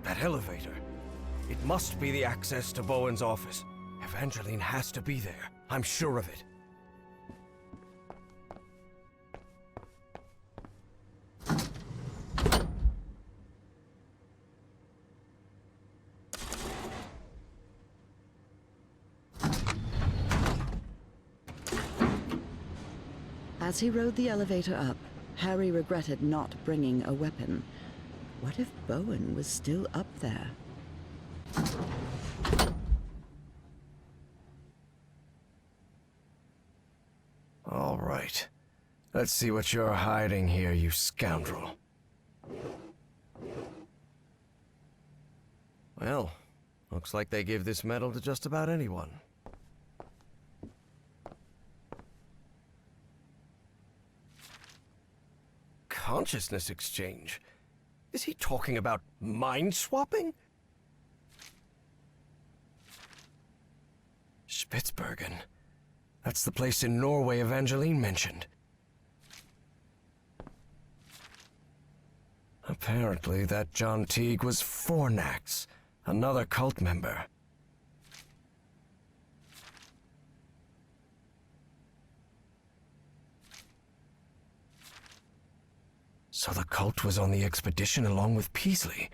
That elevator. It must be the access to Bowen's office. Evangeline has to be there. I'm sure of it. As he rode the elevator up, Harry regretted not bringing a weapon. What if Bowen was still up there? All right. Let's see what you're hiding here, you scoundrel. Well, looks like they give this medal to just about anyone. Consciousness exchange? Is he talking about mind swapping? Spitsbergen. That's the place in Norway Evangeline mentioned. Apparently that John Teague was Fornax, another cult member. So the cult was on the expedition along with Peasley.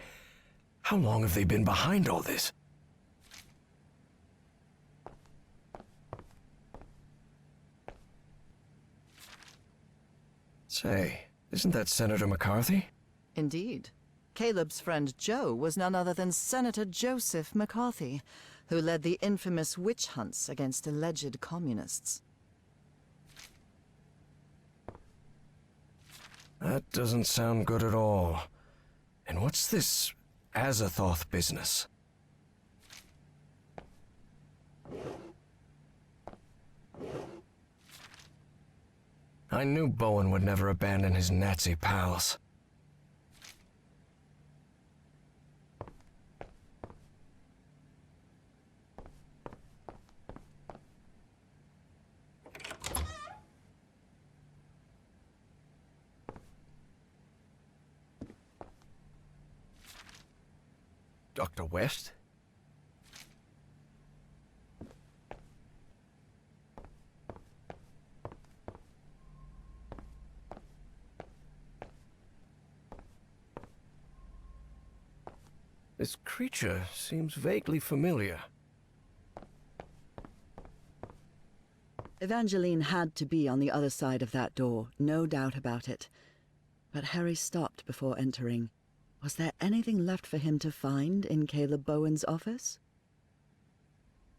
How long have they been behind all this? Say, isn't that Senator McCarthy? Indeed. Caleb's friend Joe was none other than Senator Joseph McCarthy, who led the infamous witch hunts against alleged communists. That doesn't sound good at all. And what's this Azathoth business? I knew Bowen would never abandon his Nazi pals. Dr. West? This creature seems vaguely familiar. Evangeline had to be on the other side of that door, no doubt about it. But Harry stopped before entering. Was there anything left for him to find in Caleb Bowen's office?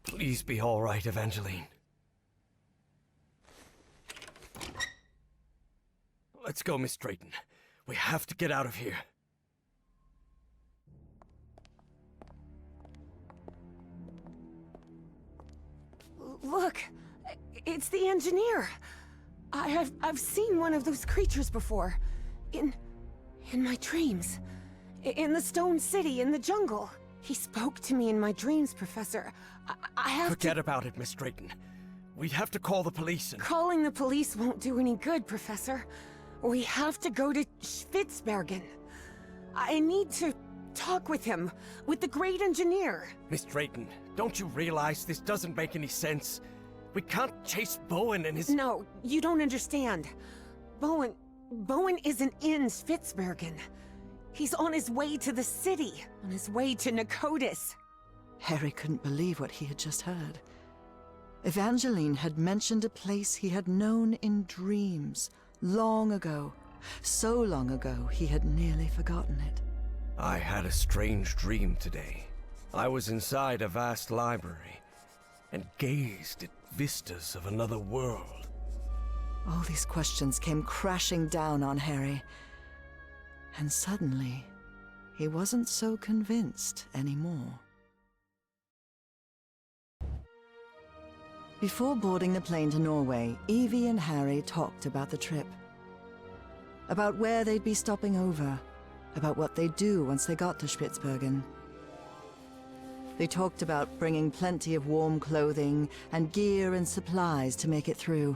Please be all right, Evangeline. Let's go, Miss Drayton. We have to get out of here. Look, it's the engineer. I've seen one of those creatures before. In my dreams. In the Stone City, in the jungle. He spoke to me in my dreams, Professor. I have to... Forget about it, Miss Drayton. We'd have to call the police and... Calling the police won't do any good, Professor. We have to go to Spitzbergen. I need to talk with him, with the great engineer. Miss Drayton, don't you realize this doesn't make any sense? We can't chase Bowen and his... No, you don't understand. Bowen isn't in Spitzbergen. He's on his way to the city, on his way to Nakotis. Harry couldn't believe what he had just heard. Evangeline had mentioned a place he had known in dreams, long ago. So long ago, he had nearly forgotten it. I had a strange dream today. I was inside a vast library and gazed at vistas of another world. All these questions came crashing down on Harry. And suddenly, he wasn't so convinced anymore. Before boarding the plane to Norway, Evie and Harry talked about the trip. About where they'd be stopping over. About what they'd do once they got to Spitzbergen. They talked about bringing plenty of warm clothing and gear and supplies to make it through.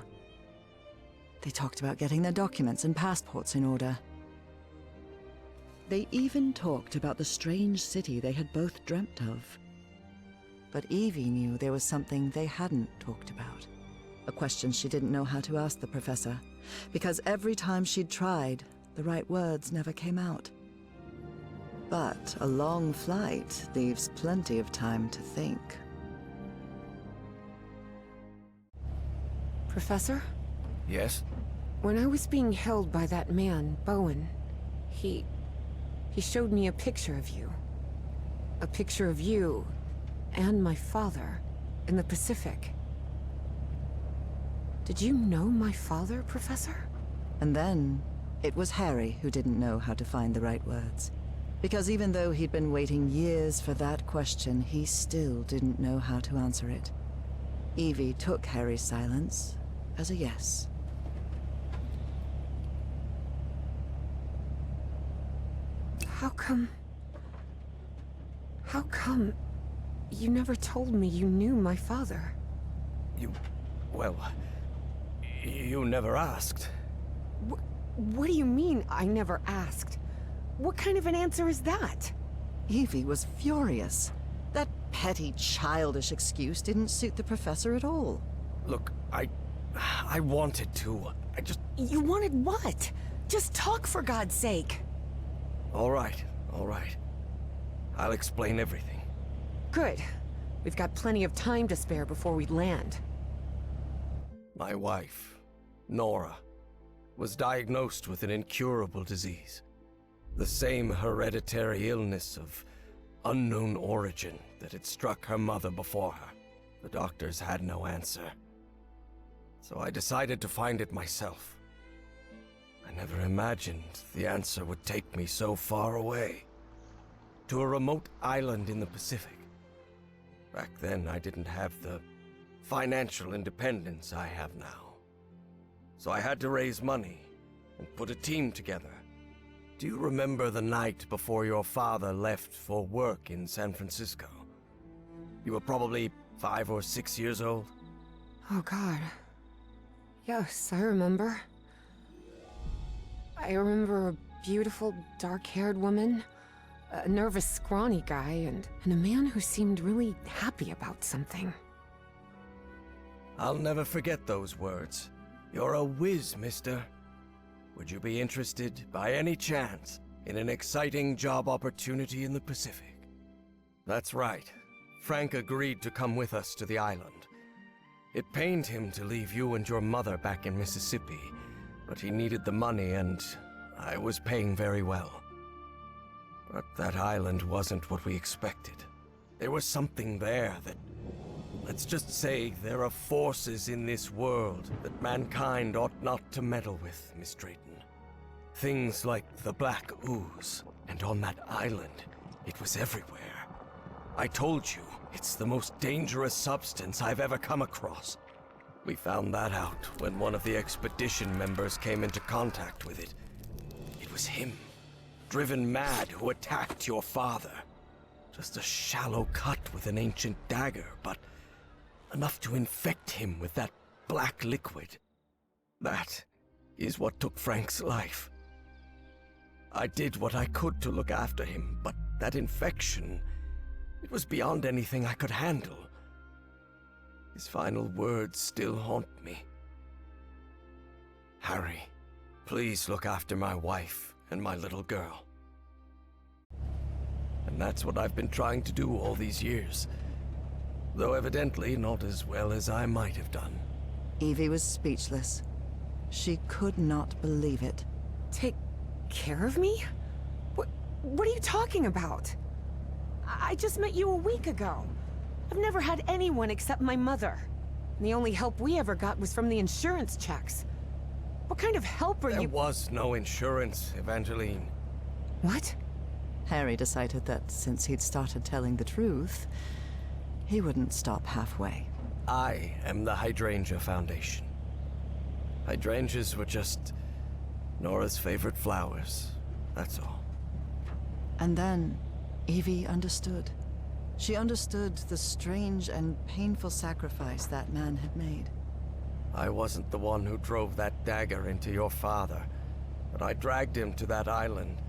They talked about getting their documents and passports in order. They even talked about the strange city they had both dreamt of. But Evie knew there was something they hadn't talked about. A question she didn't know how to ask the professor, because every time she'd tried, the right words never came out. But a long flight leaves plenty of time to think. Professor? Yes? When I was being held by that man, Bowen, he showed me a picture of you. A picture of you and my father in the Pacific. Did you know my father, Professor? And then, it was Harry who didn't know how to find the right words. Because even though he'd been waiting years for that question, he still didn't know how to answer it. Evie took Harry's silence as a yes. How come you never told me you knew my father? You never asked. What do you mean, I never asked? What kind of an answer is that? Evie was furious. That petty, childish excuse didn't suit the professor at all. Look, I wanted to. You wanted what? Just talk, for God's sake. All right. I'll explain everything. Good. We've got plenty of time to spare before we land. My wife, Nora, was diagnosed with an incurable disease. The same hereditary illness of unknown origin that had struck her mother before her. The doctors had no answer. So I decided to find it myself. I never imagined the answer would take me so far away. To a remote island in the Pacific. Back then, I didn't have the financial independence I have now. So I had to raise money and put a team together. Do you remember the night before your father left for work in San Francisco? You were probably 5 or 6 years old. Oh, God. Yes, I remember. I remember a beautiful, dark-haired woman, a nervous, scrawny guy, and a man who seemed really happy about something. I'll never forget those words. You're a whiz, mister. Would you be interested, by any chance, in an exciting job opportunity in the Pacific? That's right. Frank agreed to come with us to the island. It pained him to leave you and your mother back in Mississippi, but he needed the money and I was paying very well. But that island wasn't what we expected. There was something there that... Let's just say there are forces in this world that mankind ought not to meddle with, Miss Drayton. Things like the black ooze, and on that island, it was everywhere. I told you, it's the most dangerous substance I've ever come across. We found that out when one of the expedition members came into contact with it. It was him, driven mad, who attacked your father. Just a shallow cut with an ancient dagger, but enough to infect him with that black liquid. That is what took Frank's life. I did what I could to look after him, but that infection, it was beyond anything I could handle. His final words still haunt me. Harry, please look after my wife and my little girl. And that's what I've been trying to do all these years. Though evidently not as well as I might have done. Evie was speechless. She could not believe it. Take care of me? What are you talking about? I just met you a week ago. I've never had anyone except my mother. And the only help we ever got was from the insurance checks. What kind of help are you— There was no insurance, Evangeline. What? Harry decided that since he'd started telling the truth, he wouldn't stop halfway. I am the Hydrangea Foundation. Hydrangeas were just Nora's favorite flowers, that's all. And then, Evie understood. She understood the strange and painful sacrifice that man had made. I wasn't the one who drove that dagger into your father, but I dragged him to that island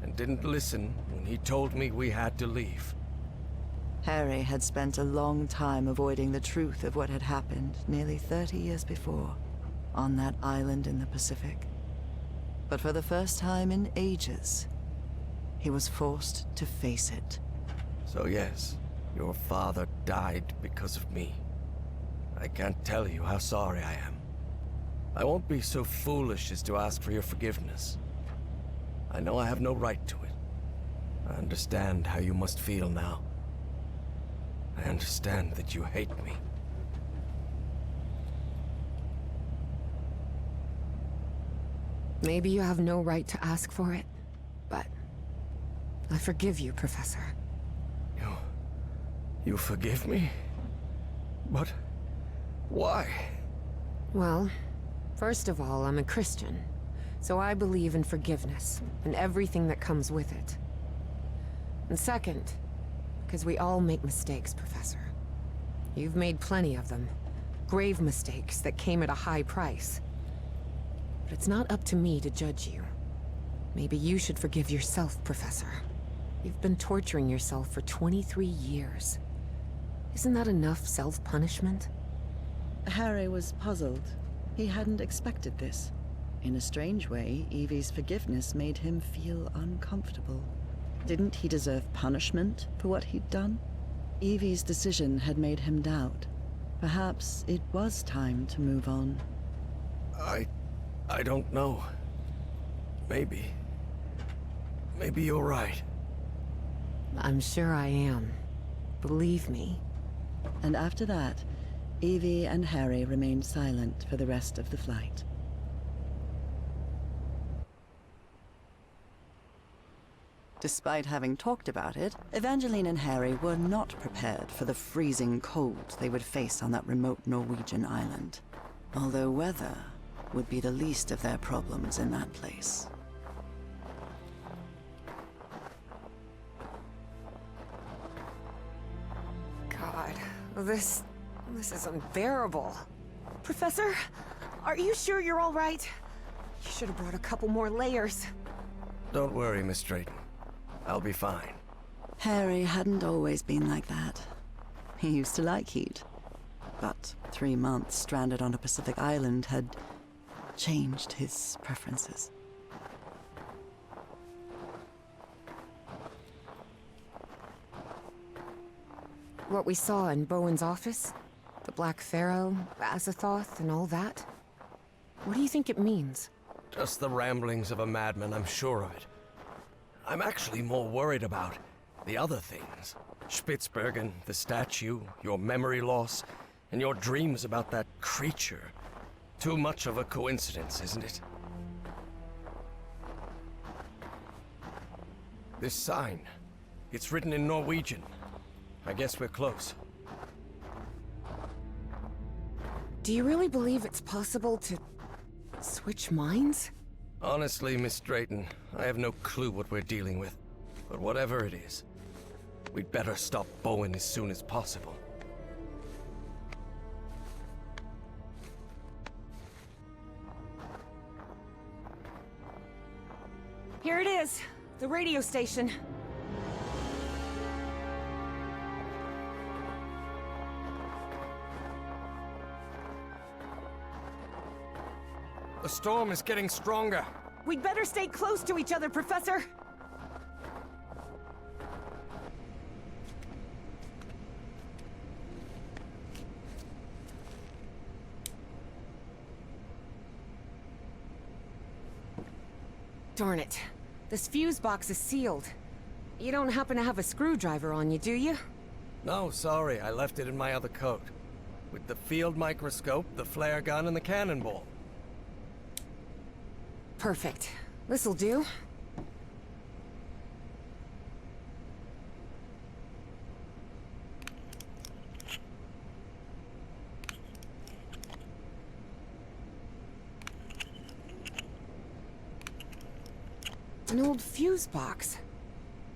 and didn't listen when he told me we had to leave. Harry had spent a long time avoiding the truth of what had happened nearly 30 years before, on that island in the Pacific. But for the first time in ages, he was forced to face it. So yes, your father died because of me. I can't tell you how sorry I am. I won't be so foolish as to ask for your forgiveness. I know I have no right to it. I understand how you must feel now. I understand that you hate me. Maybe you have no right to ask for it, but I forgive you, Professor. You forgive me? But why? Well, first of all, I'm a Christian, so I believe in forgiveness and everything that comes with it. And second, because we all make mistakes, Professor. You've made plenty of them. Grave mistakes that came at a high price. But it's not up to me to judge you. Maybe you should forgive yourself, Professor. You've been torturing yourself for 23 years. Isn't that enough self-punishment? Harry was puzzled. He hadn't expected this. In a strange way, Evie's forgiveness made him feel uncomfortable. Didn't he deserve punishment for what he'd done? Evie's decision had made him doubt. Perhaps it was time to move on. I don't know. Maybe. Maybe you're right. I'm sure I am. Believe me. And after that, Evie and Harry remained silent for the rest of the flight. Despite having talked about it, Evangeline and Harry were not prepared for the freezing cold they would face on that remote Norwegian island. Although weather would be the least of their problems in that place. God, this is unbearable. Professor, are you sure you're all right? You should have brought a couple more layers. Don't worry, Miss Drayton. I'll be fine. Harry hadn't always been like that. He used to like heat. But 3 months stranded on a Pacific island had changed his preferences. What we saw in Bowen's office? The Black Pharaoh, Azathoth, and all that? What do you think it means? Just the ramblings of a madman, I'm sure of it. I'm actually more worried about the other things. Spitsbergen, the statue, your memory loss, and your dreams about that creature. Too much of a coincidence, isn't it? This sign, it's written in Norwegian. I guess we're close. Do you really believe it's possible to switch minds? Honestly, Miss Drayton, I have no clue what we're dealing with. But whatever it is, we'd better stop Bowen as soon as possible. Here it is, the radio station. The storm is getting stronger. We'd better stay close to each other, Professor. Darn it. This fuse box is sealed. You don't happen to have a screwdriver on you, do you? No, sorry, I left it in my other coat. With the field microscope, the flare gun, and the cannonball. Perfect. This'll do. An old fuse box.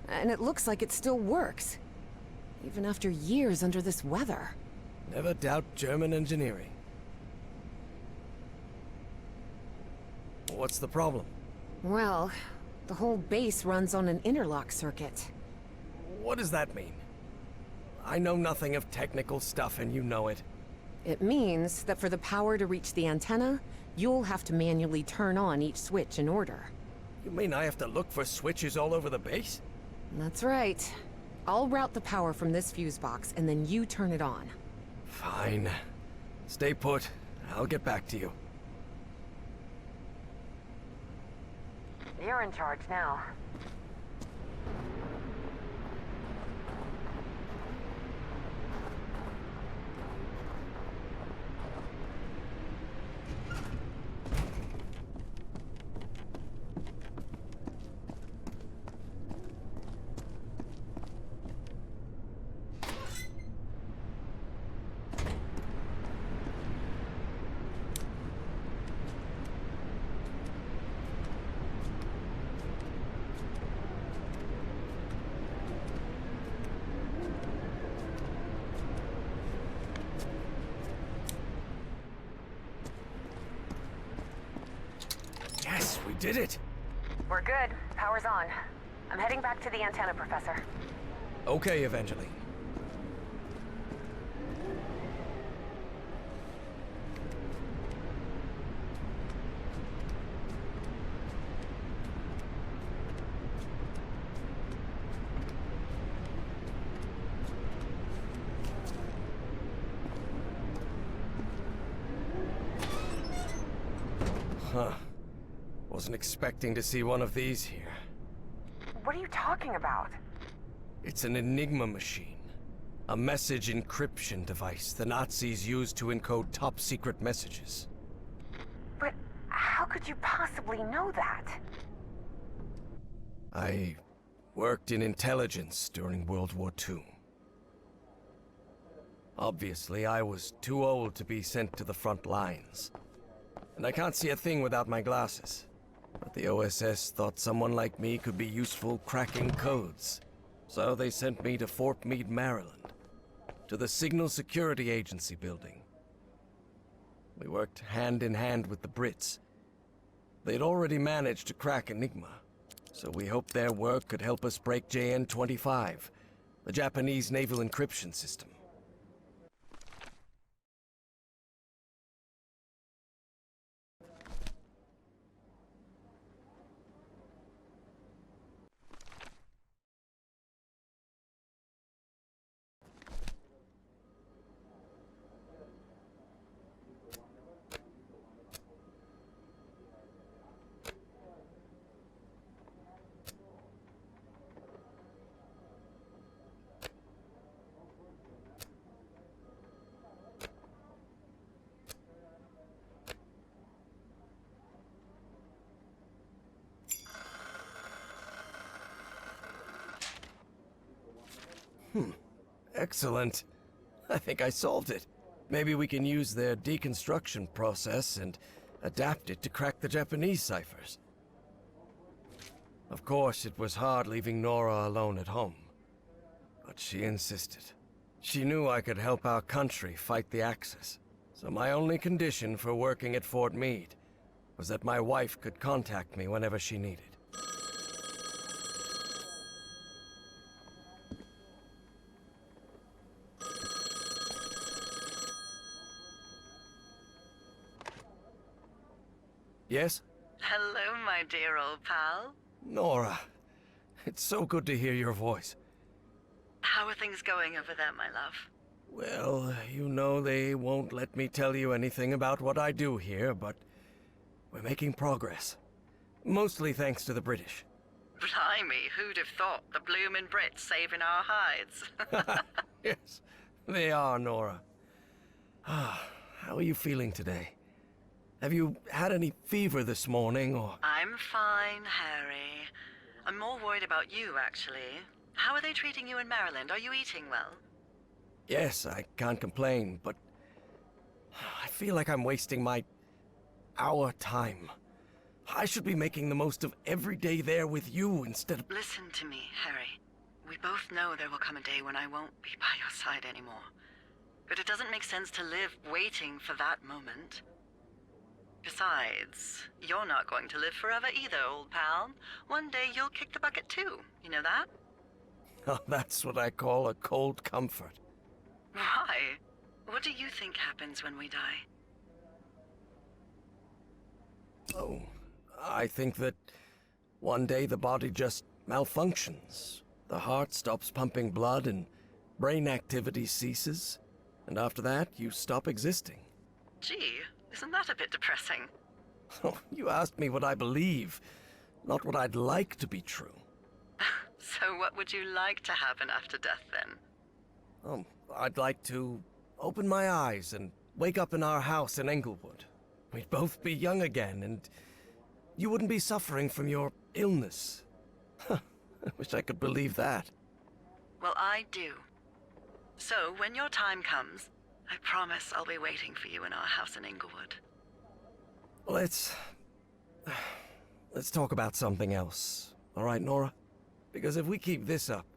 And it looks like it still works. Even after years under this weather. Never doubt German engineering. What's the problem? Well, the whole base runs on an interlock circuit. What does that mean? I know nothing of technical stuff and you know it. It means that for the power to reach the antenna, you'll have to manually turn on each switch in order. You mean I have to look for switches all over the base? That's right. I'll route the power from this fuse box, and then you turn it on. Fine. Stay put. I'll get back to you. You're in charge now. Yes, we did it! We're good. Power's on. I'm heading back to the antenna, Professor. Okay, Evangeline. Huh. Wasn't expecting to see one of these here. What are you talking about? It's an Enigma machine. A message encryption device the Nazis used to encode top-secret messages. But how could you possibly know that? I worked in intelligence during World War II. Obviously, I was too old to be sent to the front lines. And I can't see a thing without my glasses. But the OSS thought someone like me could be useful cracking codes. So they sent me to Fort Meade, Maryland, to the Signal Security Agency building. We worked hand in hand with the Brits. They'd already managed to crack Enigma, so we hoped their work could help us break JN-25, the Japanese naval encryption system. Excellent. I think I solved it. Maybe we can use their deconstruction process and adapt it to crack the Japanese ciphers. Of course, it was hard leaving Nora alone at home. But she insisted. She knew I could help our country fight the Axis. So my only condition for working at Fort Meade was that my wife could contact me whenever she needed. Yes? Hello, my dear old pal. Nora, it's so good to hear your voice. How are things going over there, my love? Well, you know they won't let me tell you anything about what I do here, but we're making progress. Mostly thanks to the British. Blimey, who'd have thought the bloomin' Brits saving our hides? Yes, they are, Nora. How are you feeling today? Have you had any fever this morning, or...? I'm fine, Harry. I'm more worried about you, actually. How are they treating you in Maryland? Are you eating well? Yes, I can't complain, but I feel like I'm wasting our time. I should be making the most of every day there with you instead of... Listen to me, Harry. We both know there will come a day when I won't be by your side anymore. But it doesn't make sense to live waiting for that moment. Besides, you're not going to live forever either, old pal. One day you'll kick the bucket too. You know that? Oh, that's what I call a cold comfort. Why? What do you think happens when we die? Oh, I think that one day the body just malfunctions. The heart stops pumping blood and brain activity ceases. And after that, you stop existing. Gee, isn't that a bit depressing? Oh, you asked me what I believe, not what I'd like to be true. So what would you like to happen after death, then? Oh, I'd like to open my eyes and wake up in our house in Englewood. We'd both be young again, and you wouldn't be suffering from your illness. I wish I could believe that. Well, I do. So, when your time comes, I promise I'll be waiting for you in our house in Englewood. Let's talk about something else. All right, Nora? Because if we keep this up,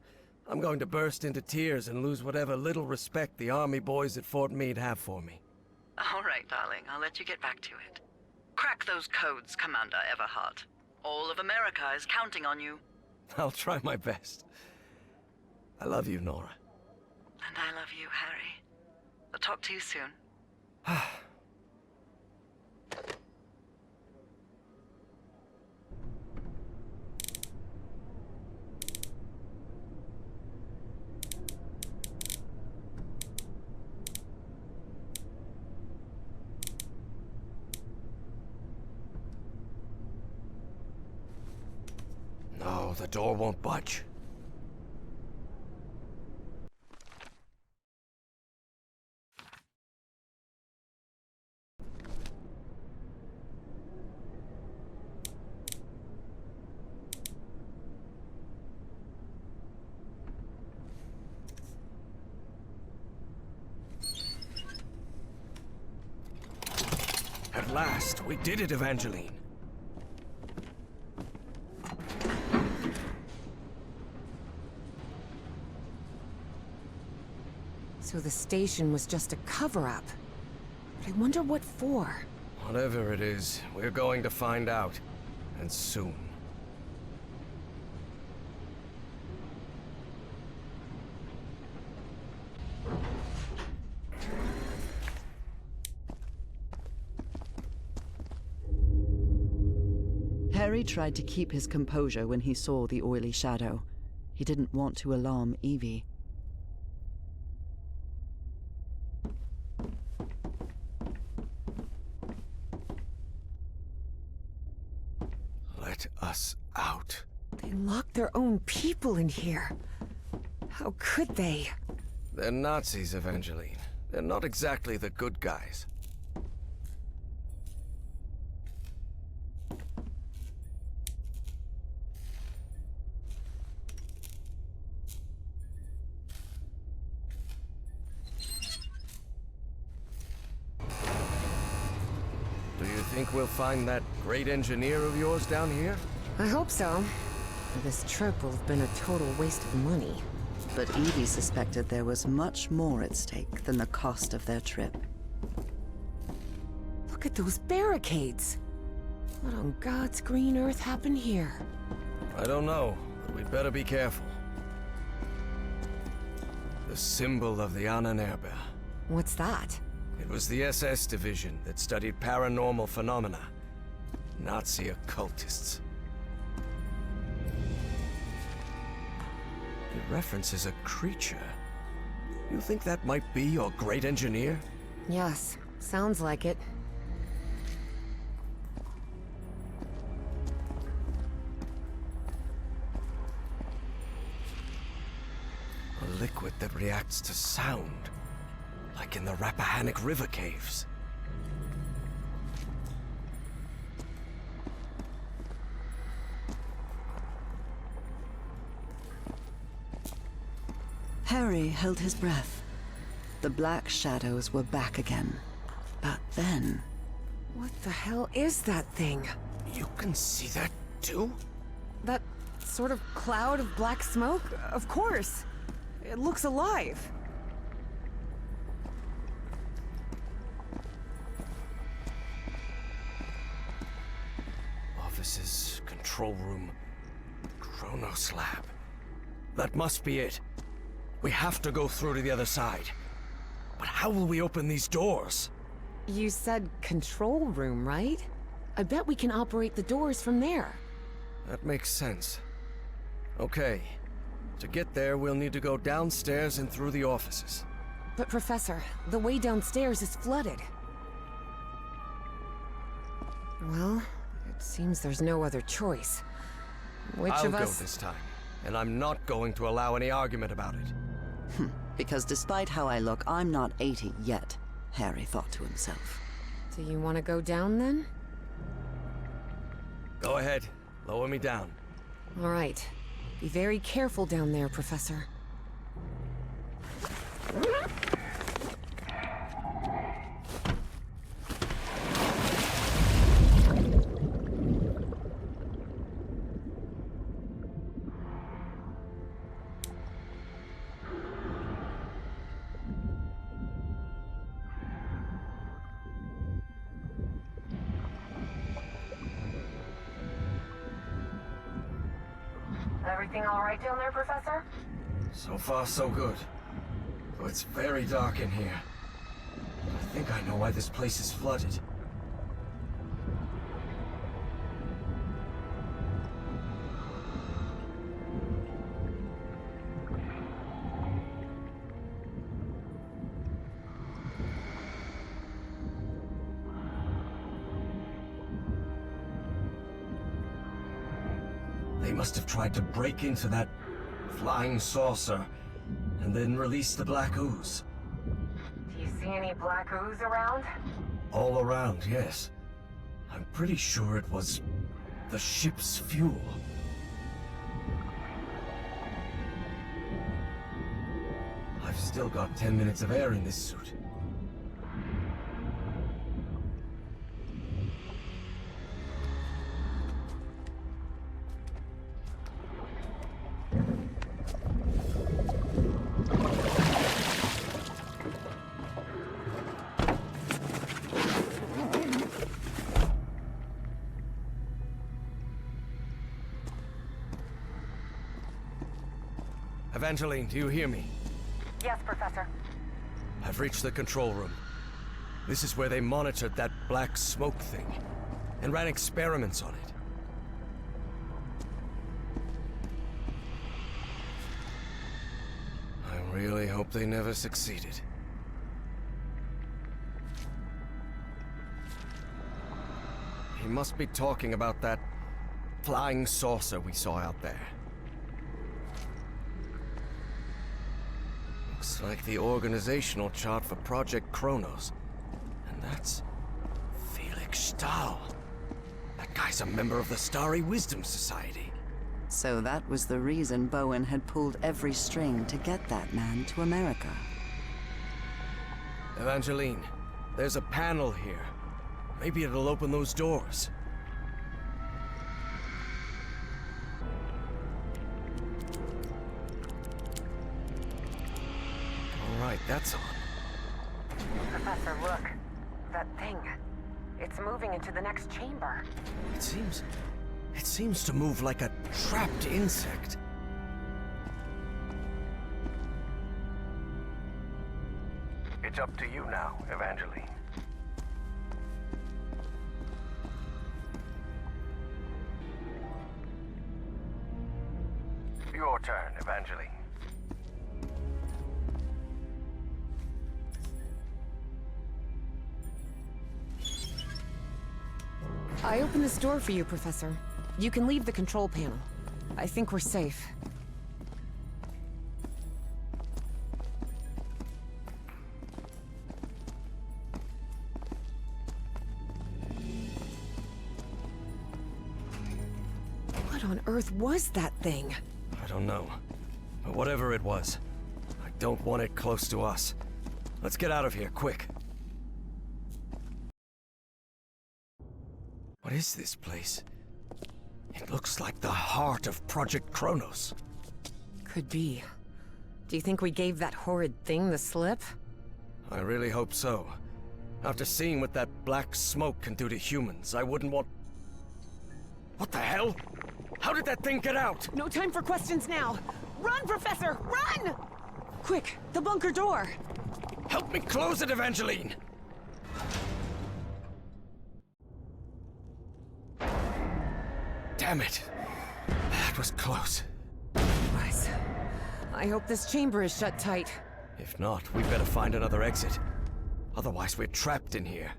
I'm going to burst into tears and lose whatever little respect the Army boys at Fort Meade have for me. All right, darling. I'll let you get back to it. Crack those codes, Commander Everhart. All of America is counting on you. I'll try my best. I love you, Nora. And I love you, Harry. I'll talk to you soon. No. Oh, the door won't budge. At last, we did it, Evangeline. So the station was just a cover-up. But I wonder what for. Whatever it is, we're going to find out. And soon. Harry tried to keep his composure when he saw the oily shadow. He didn't want to alarm Evie. Let us out. They locked their own people in here. How could they? They're Nazis, Evangeline. They're not exactly the good guys. Do you think we'll find that great engineer of yours down here? I hope so. This trip will have been a total waste of money. But Evie suspected there was much more at stake than the cost of their trip. Look at those barricades. What on God's green earth happened here? I don't know, but we'd better be careful. The symbol of the Ahnenerbe. What's that? It was the SS division that studied paranormal phenomena. Nazi occultists. It references a creature. You think that might be your great engineer? Yes, sounds like it. A liquid that reacts to sound. Like in the Rappahannock River caves. Harry held his breath. The black shadows were back again. But then... What the hell is that thing? You can see that too? That sort of cloud of black smoke? Of course. It looks alive. Offices, control room, Chronos lab. That must be it. We have to go through to the other side. But how will we open these doors? You said control room, right? I bet we can operate the doors from there. That makes sense. Okay. To get there, we'll need to go downstairs and through the offices. But Professor, the way downstairs is flooded. Well, it seems there's no other choice. Which I'll of go us... this time, and I'm not going to allow any argument about it. Because despite how I look, I'm not 80 yet, Harry thought to himself. Do you want to go down then? Go ahead. Lower me down. All right. Be very careful down there, Professor. Everything all right down there, Professor? So far, so good. Though it's very dark in here. I think I know why this place is flooded. They They must have tried to break into that flying saucer and then release the black ooze. Do you see any black ooze around? All around, yes. I'm pretty sure it was the ship's fuel. I've still got 10 minutes of air in this suit. Evangeline, do you hear me? Yes, Professor. I've reached the control room. This is where they monitored that black smoke thing and ran experiments on it. I really hope they never succeeded. He must be talking about that flying saucer we saw out there. Looks like the organizational chart for Project Kronos. And that's Felix Stahl. That guy's a member of the Starry Wisdom Society. So that was the reason Bowen had pulled every string to get that man to America. Evangeline, there's a panel here. Maybe it'll open those doors. All right, that's on. Professor, look. That thing. It's moving into the next chamber. It seems to move like a trapped insect. It's up to you now, Evangeline. Your turn, Evangeline. I opened this door for you, Professor. You can leave the control panel. I think we're safe. What on earth was that thing? I don't know. But whatever it was, I don't want it close to us. Let's get out of here, quick. What is this place? It looks like the heart of Project Kronos. Could be. Do you think we gave that horrid thing the slip? I really hope so. After seeing what that black smoke can do to humans, I wouldn't want... What the hell? How did that thing get out? No time for questions now! Run, Professor! Run! Quick, the bunker door! Help me close it, Evangeline! Damn it. That was close. Nice. I hope this chamber is shut tight. If not, we better find another exit. Otherwise, we're trapped in here.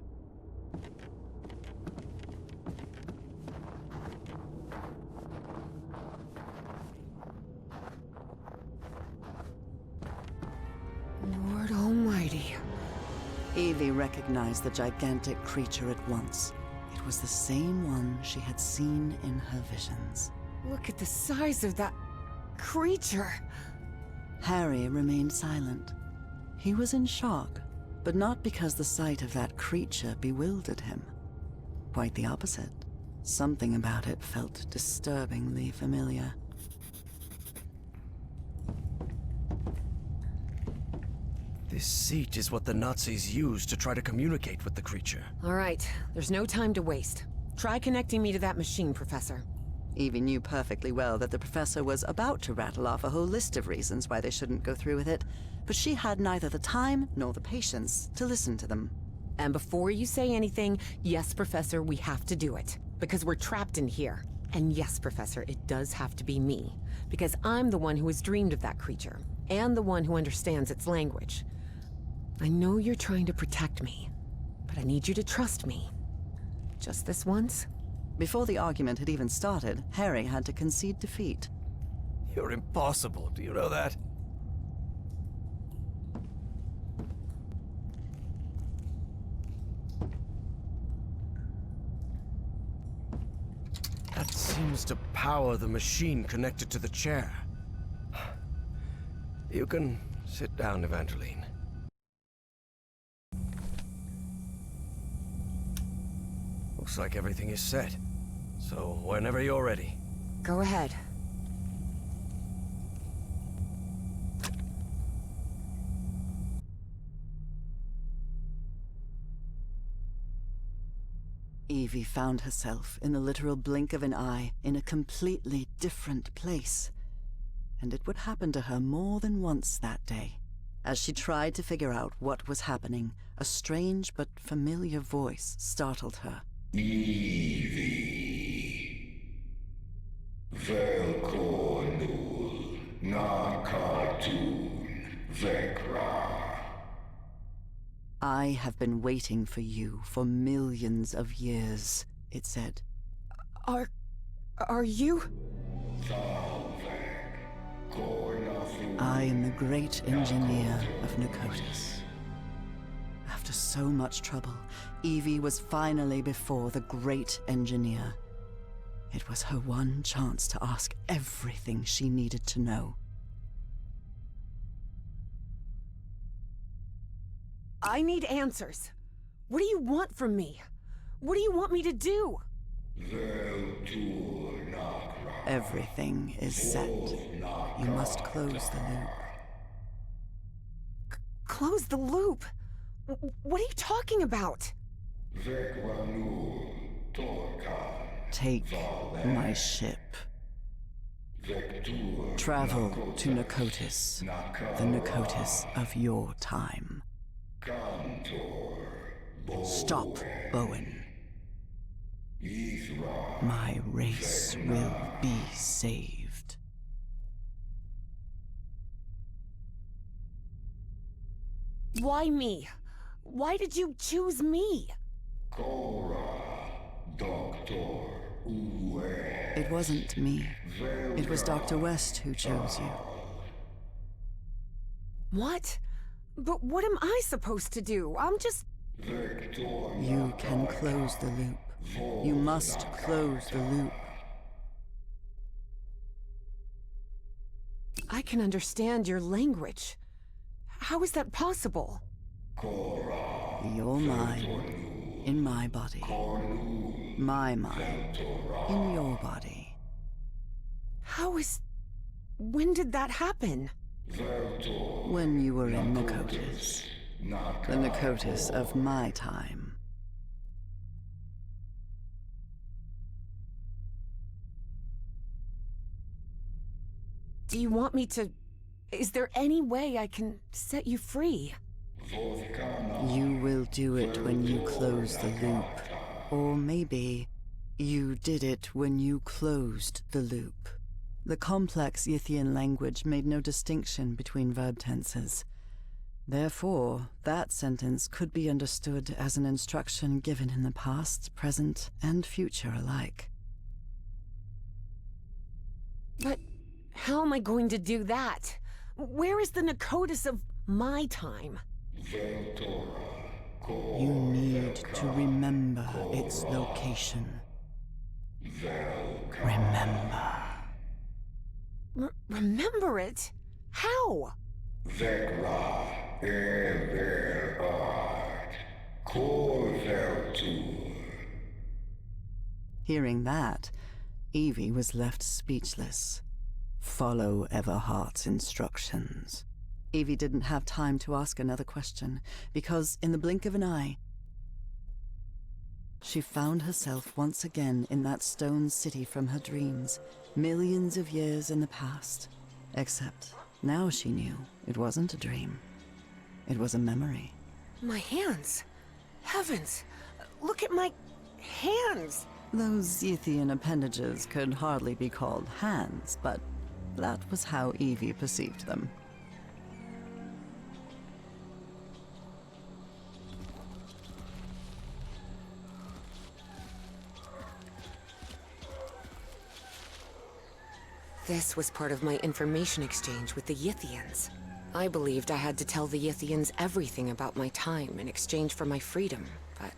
Lord Almighty. Evie recognized the gigantic creature at once. It was the same one she had seen in her visions. Look at the size of that creature. Harry remained silent. He was in shock, but not because the sight of that creature bewildered him. Quite the opposite. Something about it felt disturbingly familiar. This seat is what the Nazis used to try to communicate with the creature. All right, there's no time to waste. Try connecting me to that machine, Professor. Evie knew perfectly well that the professor was about to rattle off a whole list of reasons why they shouldn't go through with it, but she had neither the time nor the patience to listen to them. And before you say anything, yes, Professor, we have to do it. Because we're trapped in here. And yes, Professor, it does have to be me. Because I'm the one who has dreamed of that creature. And the one who understands its language. I know you're trying to protect me, but I need you to trust me. Just this once, Before the argument had even started, Harry had to concede defeat. You're impossible, do you know that? That seems to power the machine connected to the chair. You can sit down, Evangeline. Looks like everything is set. So, whenever you're ready. Go ahead. Evie found herself, in the literal blink of an eye, in a completely different place. And it would happen to her more than once that day. As she tried to figure out what was happening, a strange but familiar voice startled her. Evie. Velkonul. Na cartoon. Vekra. I have been waiting for you for millions of years, it said. Are you? I am the great engineer of Nicotis. After so much trouble, Evie was finally before the great engineer. It was her one chance to ask everything she needed to know. I need answers. What do you want from me? What do you want me to do? Everything is set. You must close the loop. Close the loop? What are you talking about? Take my ship. Travel to Nicotis, the Nicotis of your time. Stop, Bowen. My race will be saved. Why me? Why did you choose me? It wasn't me. It was Dr. West who chose you. What? But what am I supposed to do? I'm just... You can close the loop. You must close the loop. I can understand your language. How is that possible? Your mind in my body. My mind in your body. How is... When did that happen? When you were in Nicotis. The Nicotis of my time. Do you want me to... Is there any way I can set you free? You will do it when you close the loop. Or maybe you did it when you closed the loop. The complex Yithian language made no distinction between verb tenses. Therefore, that sentence could be understood as an instruction given in the past, present, and future alike. But how am I going to do that? Where is the Nicotis of my time? You need to remember its location. Remember. Remember it? How? Hearing that, Evie was left speechless. Follow Everhart's instructions. Evie didn't have time to ask another question, because in the blink of an eye, she found herself once again in that stone city from her dreams, millions of years in the past. Except now she knew it wasn't a dream. It was a memory. My hands. Heavens. Look at my hands. Those Yithian appendages could hardly be called hands, but that was how Evie perceived them. This was part of my information exchange with the Yithians. I believed I had to tell the Yithians everything about my time in exchange for my freedom, but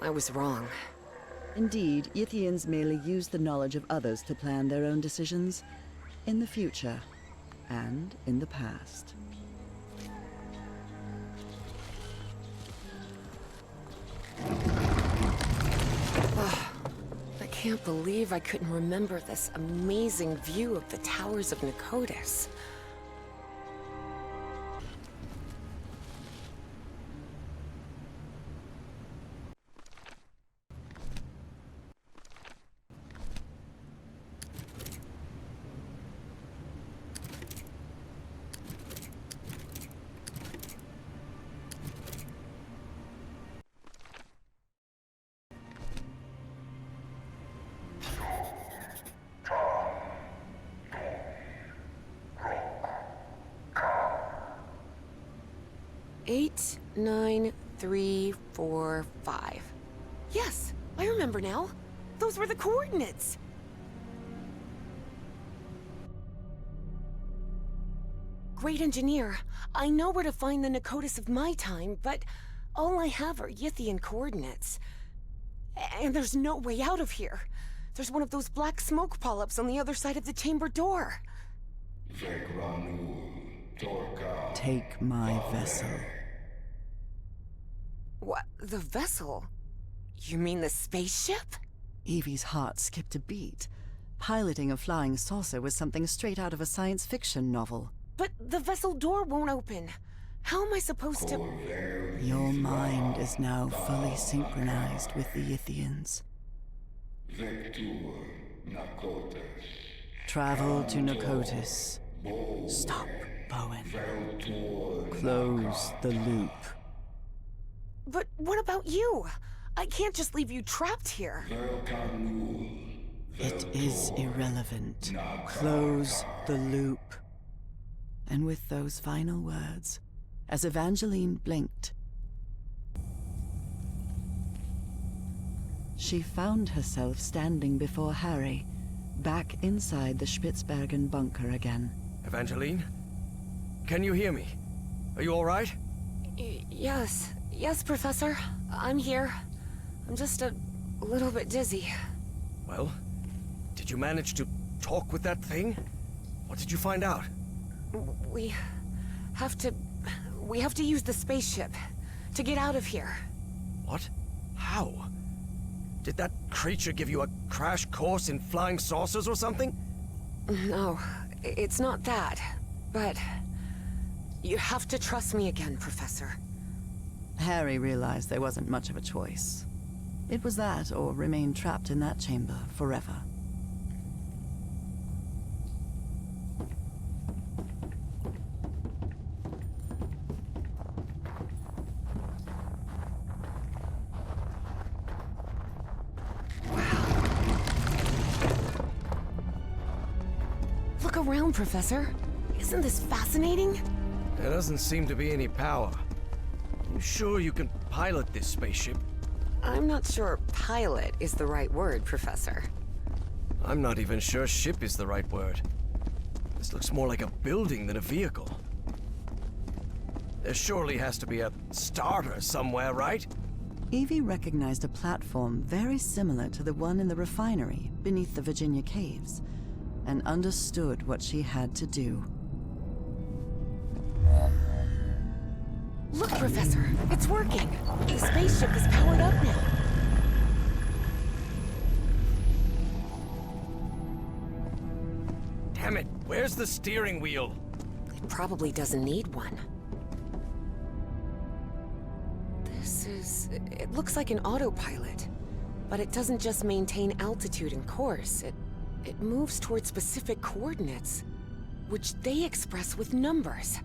I was wrong. Indeed, Yithians merely use the knowledge of others to plan their own decisions, in the future and in the past. I can't believe I couldn't remember this amazing view of the towers of Nicotis. Eight, 9, 3, 4, 5. Yes, I remember now. Those were the coordinates. Great engineer, I know where to find the Nicotis of my time, but all I have are Yithian coordinates. And there's no way out of here. There's one of those black smoke polyps on the other side of the chamber door. Take my vessel. What? The vessel? You mean the spaceship? Evie's heart skipped a beat. Piloting a flying saucer was something straight out of a science fiction novel. But the vessel door won't open. How am I supposed to... Your mind is now fully synchronized with the Yithians. Travel to Nicotis. Stop, Bowen. Close the loop. But what about you? I can't just leave you trapped here. It is irrelevant. Close the loop. And with those final words, as Evangeline blinked, she found herself standing before Harry, back inside the Spitzbergen bunker again. Evangeline? Can you hear me? Are you all right? Yes, Professor. I'm here. I'm just a little bit dizzy. Well, did you manage to talk with that thing? What did you find out? We have to use the spaceship to get out of here. What? How? Did that creature give you a crash course in flying saucers or something? No, it's not that. But you have to trust me again, Professor. Harry realized there wasn't much of a choice. It was that or remain trapped in that chamber forever. Look around, Professor. Isn't this fascinating? There doesn't seem to be any power. You sure you can pilot this spaceship? I'm not sure pilot is the right word, Professor. I'm not even sure ship is the right word. This looks more like a building than a vehicle. There surely has to be a starter somewhere, right? Evie recognized a platform very similar to the one in the refinery beneath the Virginia caves, and understood what she had to do. Look, Professor, it's working. The spaceship is powered up now. Damn it, where's the steering wheel? It probably doesn't need one. It looks like an autopilot, but it doesn't just maintain altitude and course. It moves toward specific coordinates, which they express with numbers.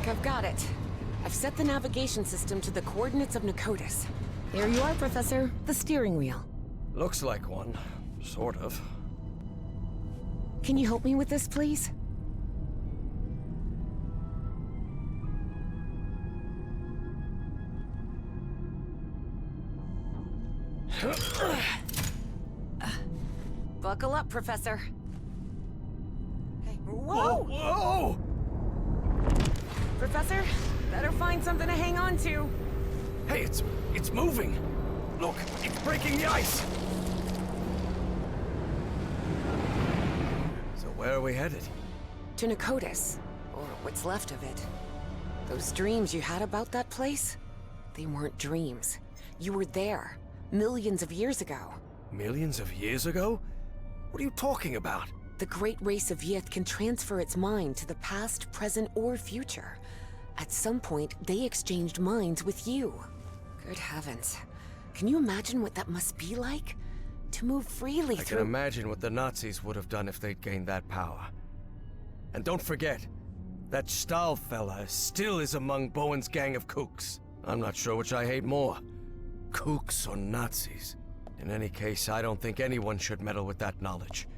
I've got it. I've set the navigation system to the coordinates of Nicotis. There you are, Professor. The steering wheel. Looks like one. Sort of. Can you help me with this, please? Buckle up, Professor. Hey, whoa! Whoa! Professor, better find something to hang on to. Hey, it's moving! Look, it's breaking the ice! So where are we headed? To Nicotis, or what's left of it. Those dreams you had about that place? They weren't dreams. You were there, millions of years ago. Millions of years ago? What are you talking about? The great race of Yith can transfer its mind to the past, present, or future. At some point, they exchanged minds with you. Good heavens. Can you imagine what that must be like? To move freely I through— can imagine what the Nazis would have done if they'd gained that power. And don't forget, that Stahl fella still is among Bowen's gang of kooks. I'm not sure which I hate more, kooks or Nazis. In any case, I don't think anyone should meddle with that knowledge.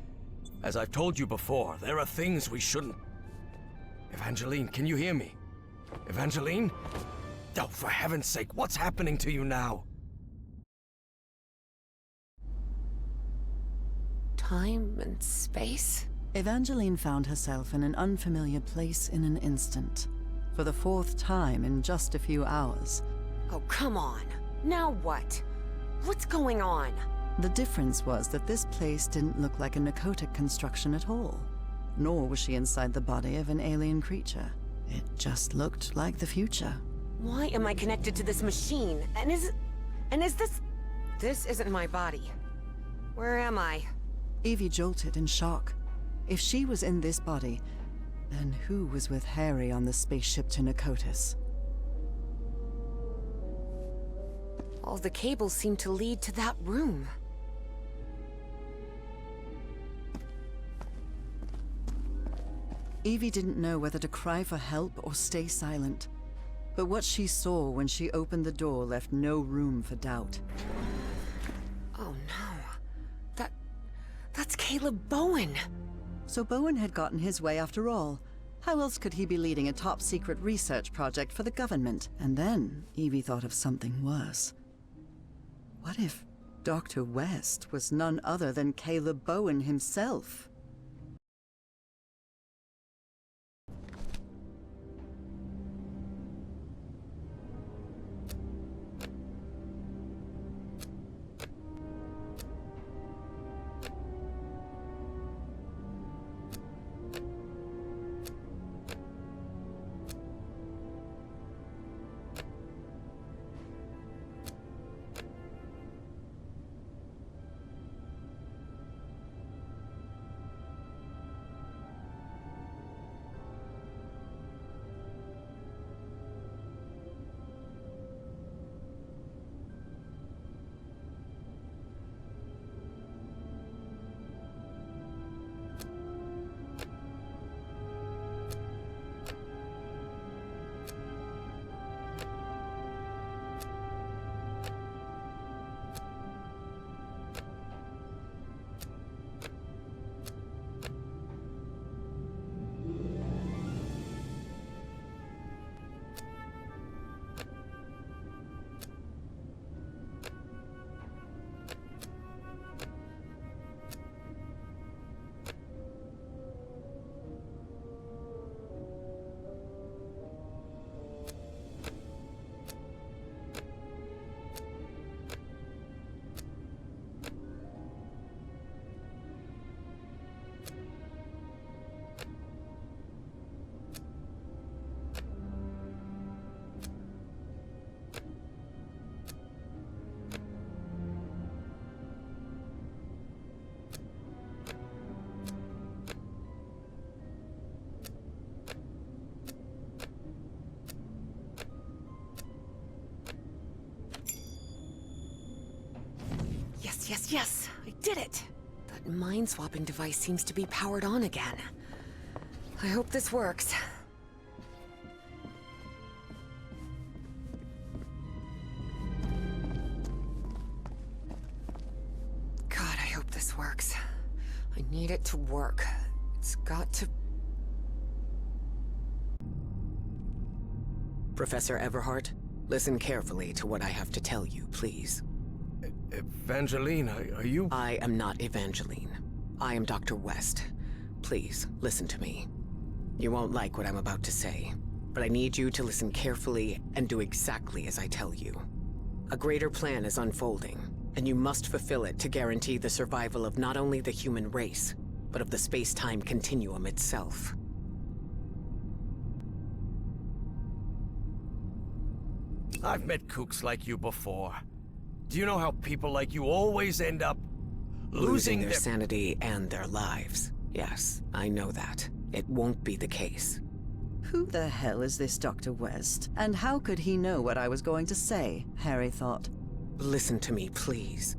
As I've told you before, there are things we shouldn't... Evangeline, can you hear me? Evangeline? Oh, for heaven's sake, what's happening to you now? time and space? Evangeline found herself in an unfamiliar place in an instant. For the fourth time in just a few hours. Oh, come on. Now what? What's going on? The difference was that this place didn't look like a narcotic construction at all. Nor was she inside the body of an alien creature. It just looked like the future. Why am I connected to this machine? And is this... This isn't my body. Where am I? Evie jolted in shock. If she was in this body, then who was with Harry on the spaceship to Nicotis? All the cables seem to lead to that room. Evie didn't know whether to cry for help or stay silent. But what she saw when she opened the door left no room for doubt. Oh no. That's Caleb Bowen. So Bowen had gotten his way after all. How else could he be leading a top-secret research project for the government? And then Evie thought of something worse. What if Dr. West was none other than Caleb Bowen himself? Yes, I did it! That mind-swapping device seems to be powered on again. I hope this works. works. I need it to work. It's got to... Professor Everhart, listen carefully to what I have to tell you, please. Evangeline, are you... I am not Evangeline. I am Dr. West. Please, listen to me. You won't like what I'm about to say, but I need you to listen carefully and do exactly as I tell you. A greater plan is unfolding, and you must fulfill it to guarantee the survival of not only the human race, but of the space-time continuum itself. I've met kooks like you before. Do you know how people like you always end up losing their sanity and their lives? Yes, I know that. It won't be the case. Who the hell is this Dr. West? And how could he know what I was going to say, Harry thought. Listen to me, please.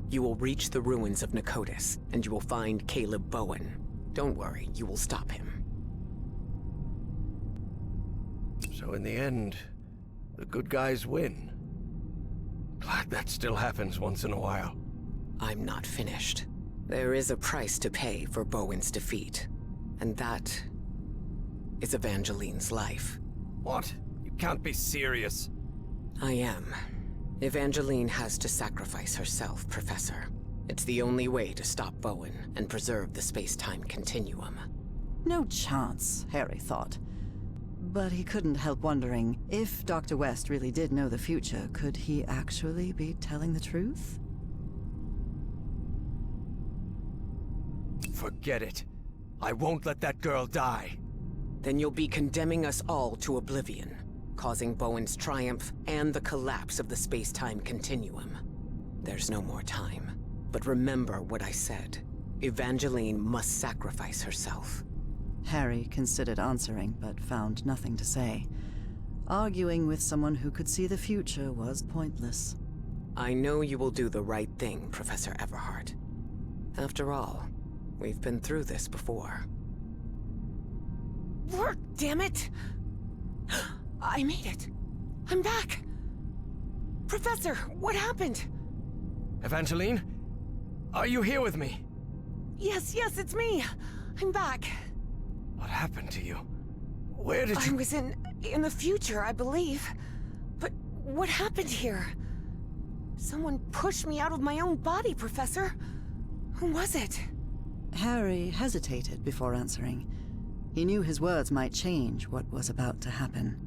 You will reach the ruins of Nicotis, and you will find Caleb Bowen. Don't worry, you will stop him. So in the end, the good guys win. Glad that still happens once in a while. I'm not finished. There is a price to pay for Bowen's defeat, and that is Evangeline's life. What? You can't be serious. I am. Evangeline has to sacrifice herself, Professor. It's the only way to stop Bowen and preserve the space-time continuum. No chance, Harry thought. But he couldn't help wondering, if Dr. West really did know the future, could he actually be telling the truth? Forget it. I won't let that girl die. Then you'll be condemning us all to oblivion, causing Bowen's triumph and the collapse of the space-time continuum. There's no more time. But remember what I said. Evangeline must sacrifice herself. Harry considered answering, but found nothing to say. Arguing with someone who could see the future was pointless. I know you will do the right thing, Professor Everhart. After all, we've been through this before. Work, damn it! I made it. I'm back. Professor, what happened? Evangeline? Are you here with me? Yes, it's me. I'm back. What happened to you? Where did you... I was in the future, I believe. But what happened here? Someone pushed me out of my own body, Professor. Who was it? Harry hesitated before answering. He knew his words might change what was about to happen.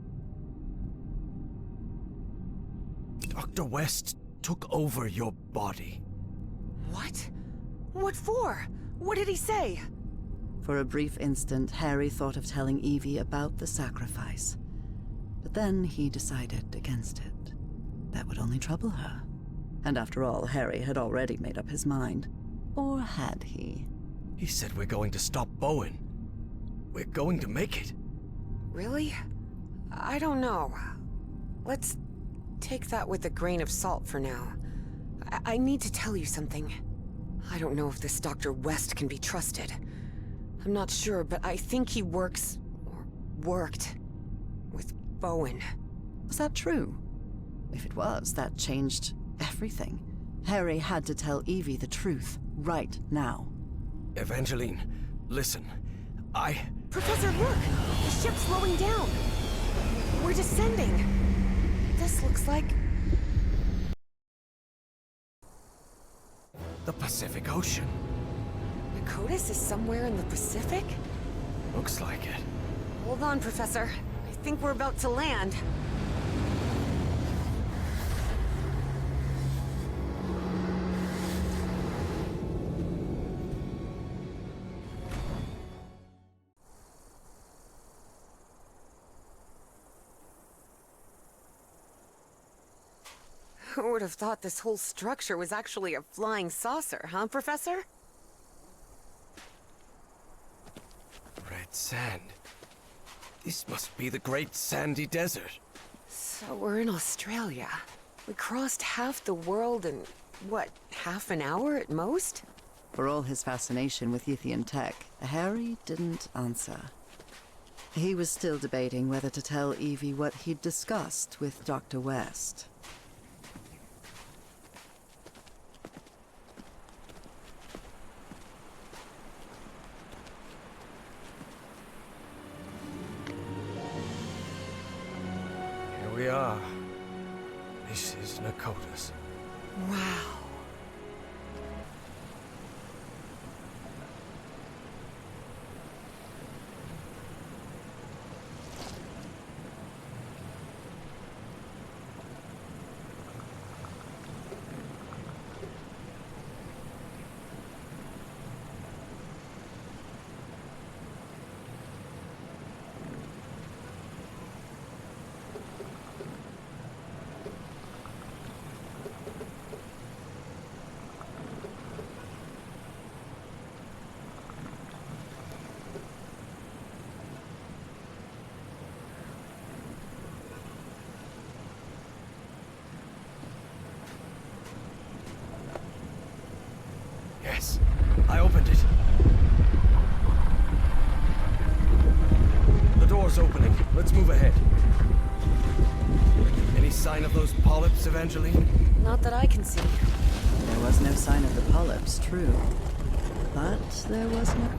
Dr. West took over your body. What? What for? What did he say? For a brief instant, Harry thought of telling Evie about the sacrifice. But then he decided against it. That would only trouble her. And after all, Harry had already made up his mind. Or had he? He said we're going to stop Bowen. We're going to make it. Really? I don't know. Let's take that with a grain of salt for now. I need to tell you something. I don't know if this Dr. West can be trusted. I'm not sure, but I think he works, or worked, with Bowen. Was that true? If it was, that changed everything. Harry had to tell Evie the truth, right now. Evangeline, listen. Professor, look! The ship's slowing down! We're descending! This looks like... The Pacific Ocean. Nicotis is somewhere in the Pacific? Looks like it. Hold on, Professor. I think we're about to land. Who would have thought this whole structure was actually a flying saucer, huh, Professor? Red sand. This must be the Great Sandy Desert. So we're in Australia. We crossed half the world in, what, half an hour at most? For all his fascination with Ythian tech, Harry didn't answer. He was still debating whether to tell Evie what he'd discussed with Dr. West. we are. This is Nakota's. Wow. Yes, I opened it. The door's opening. Let's move ahead. Any sign of those polyps, Evangeline? Not that I can see. There was no sign of the polyps, true. But there was no...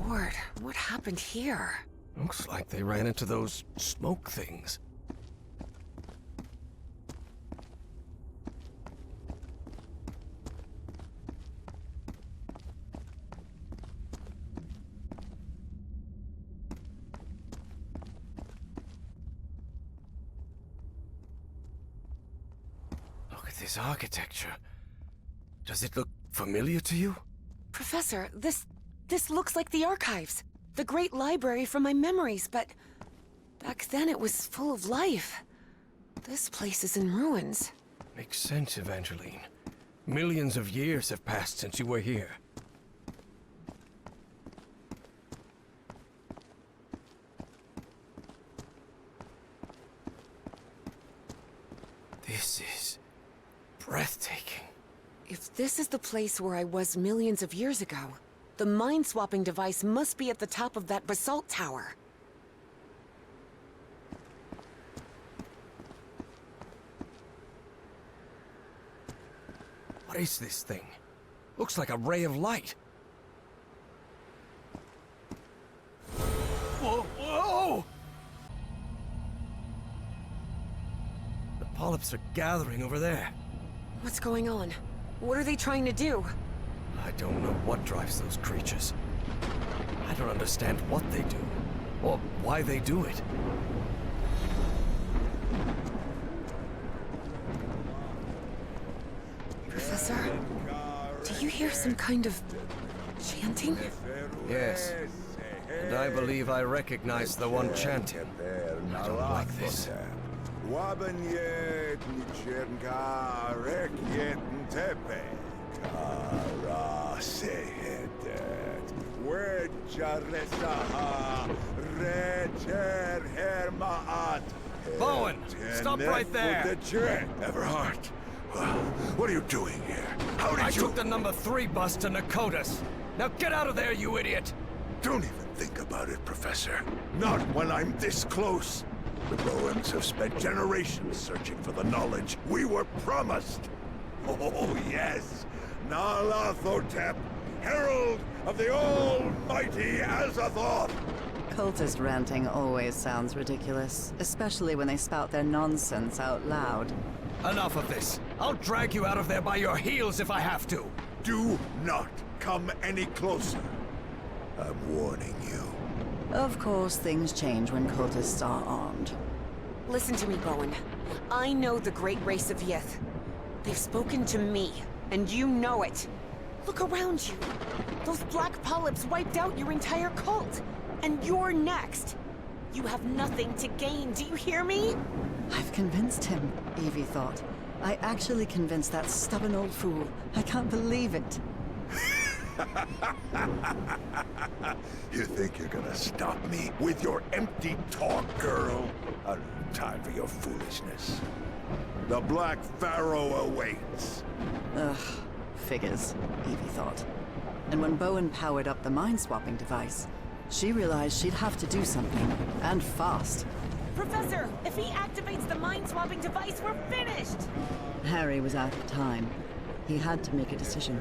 Lord, what happened here? Looks like they ran into those smoke things. Look at this architecture. Does it look familiar to you? Professor, this looks like the archives. The great library from my memories, but back then it was full of life. This place is in ruins. Makes sense, Evangeline. Millions of years have passed since you were here. This is breathtaking. If this is the place where I was millions of years ago, the mind-swapping device must be at the top of that basalt tower. What is this thing? Looks like a ray of light. Whoa, whoa! The polyps are gathering over there. What's going on? What are they trying to do? I don't know what drives those creatures. I don't understand what they do, or why they do it. Professor, do you hear some kind of chanting? Yes, and I believe I recognize the one chanting. I don't like this. Bowen, stop right there! Everhart, what are you doing here? How did I you... took the number 3 bus to Nakota's. Now get out of there, you idiot! Don't even think about it, Professor. Not when I'm this close. The Bowens have spent generations searching for the knowledge we were promised. Oh, yes. Nalathotep, herald of the almighty Azathoth. Cultist ranting always sounds ridiculous, especially when they spout their nonsense out loud. Enough of this. I'll drag you out of there by your heels if I have to. Do not come any closer. I'm warning you. Of course, things change when cultists are armed. Listen to me, Bowen. I know the great race of Yith. They've spoken to me, and you know it. Look around you. Those black polyps wiped out your entire cult. And you're next. You have nothing to gain, do you hear me? I've convinced him, Evie thought. I actually convinced that stubborn old fool. I can't believe it. You think you're gonna stop me with your empty talk, girl? I don't have time for your foolishness. The Black Pharaoh awaits. Ugh, figures, Evie thought. And when Bowen powered up the mind-swapping device, she realized she'd have to do something, and fast. Professor, if he activates the mind-swapping device, we're finished! Harry was out of time. He had to make a decision.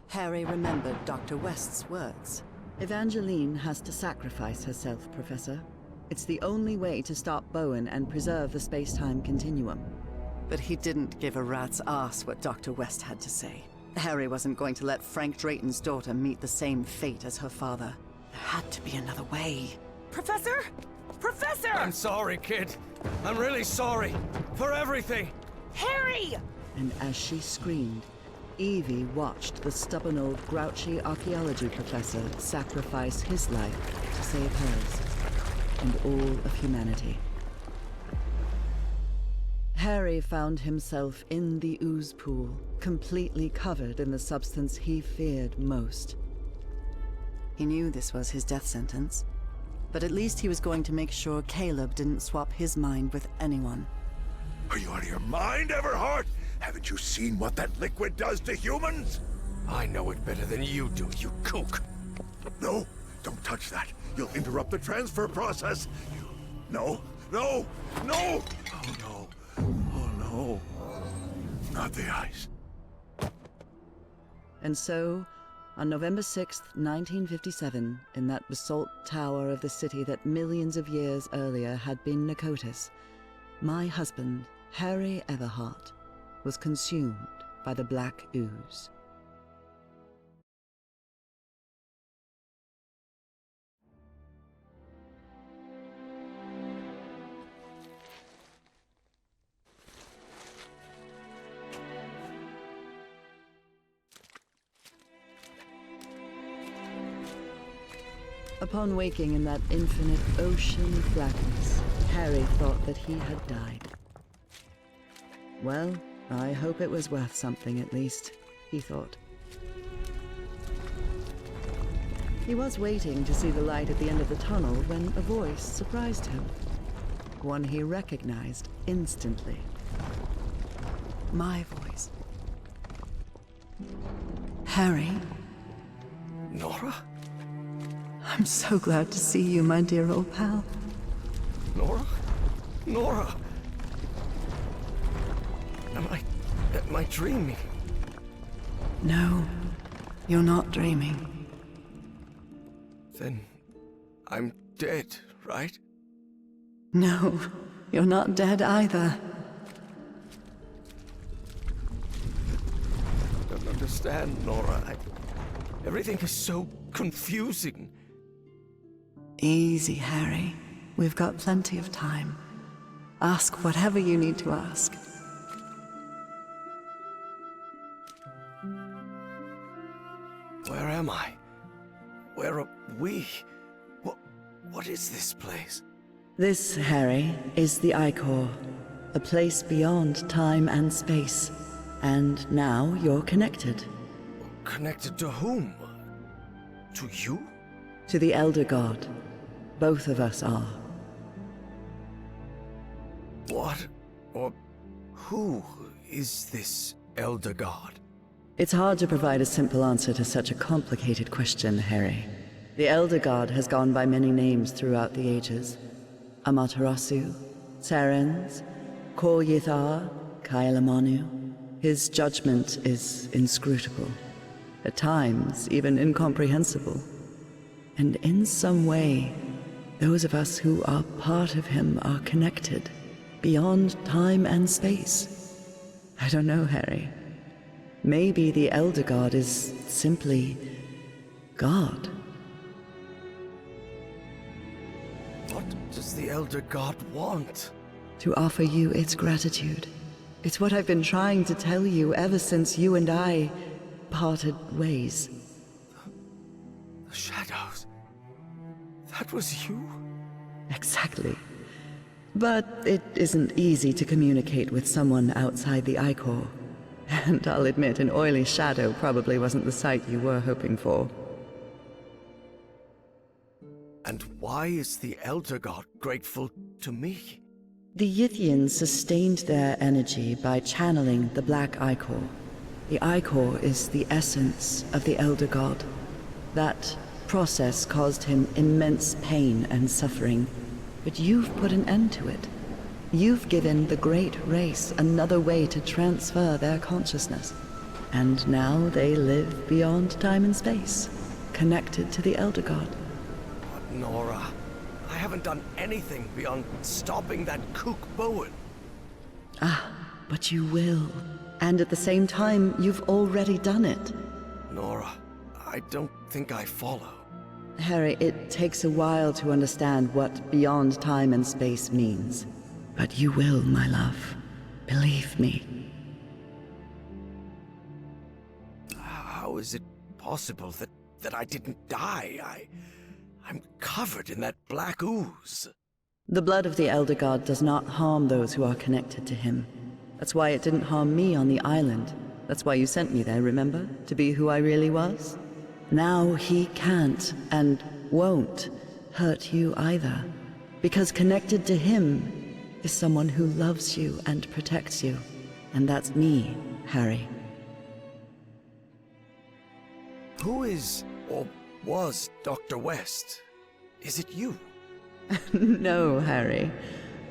Harry Harry remembered Dr. West's words. Evangeline has to sacrifice herself, Professor. It's the only way to stop Bowen and preserve the space-time continuum. But he didn't give a rat's ass what Dr. West had to say. Harry wasn't going to let Frank Drayton's daughter meet the same fate as her father. There had to be another way. Professor? Professor! I'm sorry, kid. I'm really sorry. For everything. Harry! And as she screamed, Evie watched the stubborn old grouchy archaeology professor sacrifice his life to save hers, and all of humanity. Harry found himself in the ooze pool, completely covered in the substance he feared most. He knew this was his death sentence, but at least he was going to make sure Caleb didn't swap his mind with anyone. Are you out of your mind, Everhart? Haven't you seen what that liquid does to humans? I know it better than you do, you kook. No, don't touch that. You'll interrupt the transfer process. No, no, no! Oh no, oh no. Not the ice. And so, on November 6th, 1957, in that basalt tower of the city that millions of years earlier had been Nicotis, my husband, Harry Everhart, was consumed by the black ooze. Upon waking in that infinite ocean of blackness, Harry thought that he had died. Well, I hope it was worth something at least, he thought. He was waiting to see the light at the end of the tunnel when a voice surprised him. One he recognized instantly. My voice. Harry? Nora? I'm so glad to see you, my dear old pal. Nora? Nora! Am I dreaming? No, you're not dreaming. Then I'm dead, right? No, you're not dead either. I don't understand, Nora. Everything is so confusing. Easy, Harry. We've got plenty of time. Ask whatever you need to ask. Where am I? Where are we? What is this place? This, Harry, is the Ichor, a place beyond time and space. And now you're connected. Connected to whom? To you? To the Elder God. Both of us are. What or who is this Elder God? It's hard to provide a simple answer to such a complicated question, Harry. The Elder God has gone by many names throughout the ages. Amaterasu, Sarens, Kor Yithar, Kailamanu. His judgment is inscrutable, at times even incomprehensible. And in some way, those of us who are part of him are connected, beyond time and space. I don't know, Harry. Maybe the Elder God is simply God. What does the Elder God want? To offer you its gratitude. It's what I've been trying to tell you ever since you and I parted ways. The shadows. That was you? Exactly. But it isn't easy to communicate with someone outside the Ichor. And I'll admit, an oily shadow probably wasn't the sight you were hoping for. And why is the Elder God grateful to me? The Yithians sustained their energy by channeling the Black Ichor. The Ichor is the essence of the Elder God. That process caused him immense pain and suffering, but you've put an end to it. You've given the great race another way to transfer their consciousness. And now they live beyond time and space, connected to the Elder God. But Nora, I haven't done anything beyond stopping that kook Bowen. Ah, but you will. And at the same time, you've already done it. Nora, I don't think I follow. Harry, it takes a while to understand what beyond time and space means. But you will, my love. Believe me. How is it possible that I didn't die? I'm covered in that black ooze. The blood of the Elder God does not harm those who are connected to him. That's why it didn't harm me on the island. That's why you sent me there, remember? To be who I really was? Now he can't, and won't, hurt you either. Because connected to him is someone who loves you and protects you. And that's me, Harry. Who is, or was, Dr. West? Is it you? No, Harry.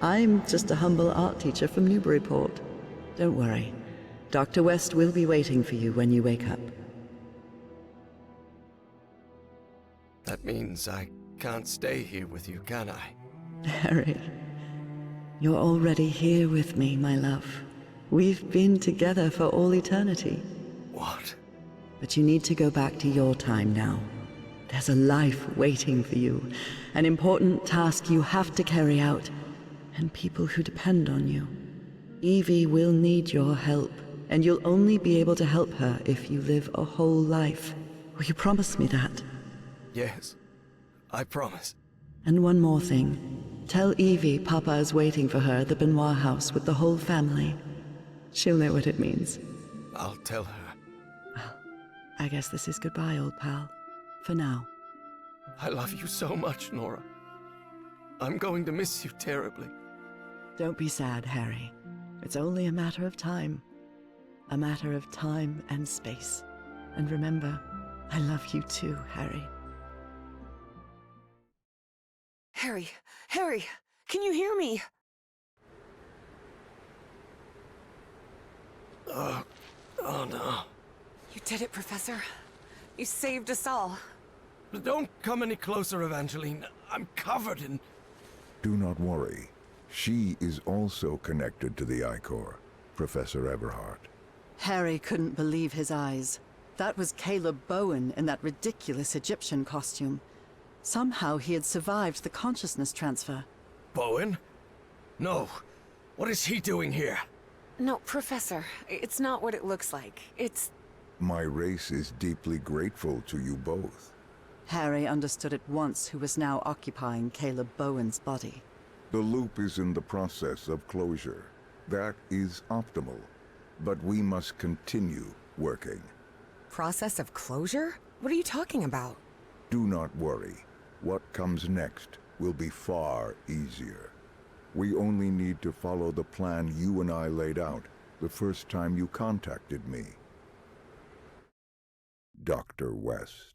I'm just a humble art teacher from Newburyport. Don't worry. Dr. West will be waiting for you when you wake up. That means I can't stay here with you, can I? Harry, you're already here with me, my love. We've been together for all eternity. What? But you need to go back to your time now. There's a life waiting for you, an important task you have to carry out, and people who depend on you. Evie will need your help, and you'll only be able to help her if you live a whole life. Will you promise me that? Yes, I promise. And one more thing. Tell Evie Papa is waiting for her at the Benoit house with the whole family. She'll know what it means. I'll tell her. I guess this is goodbye, old pal. For now. I love you so much, Nora. I'm going to miss you terribly. Don't be sad, Harry. It's only a matter of time. A matter of time and space. And remember, I love you too, Harry. Harry, can you hear me? Oh no. You did it, Professor. You saved us all. Don't come any closer, Evangeline. I'm covered in... Do not worry. She is also connected to the Ichor, Professor Everhart. Harry couldn't believe his eyes. That was Caleb Bowen in that ridiculous Egyptian costume. Somehow he had survived the consciousness transfer. Bowen? No. What is he doing here? No, Professor, it's not what it looks like. It's... My race is deeply grateful to you both. Harry understood at once who was now occupying Caleb Bowen's body. The loop is in the process of closure. That is optimal. But we must continue working. Process of closure? What are you talking about? Do not worry. What comes next will be far easier. We only need to follow the plan you and I laid out the first time you contacted me. Dr. West.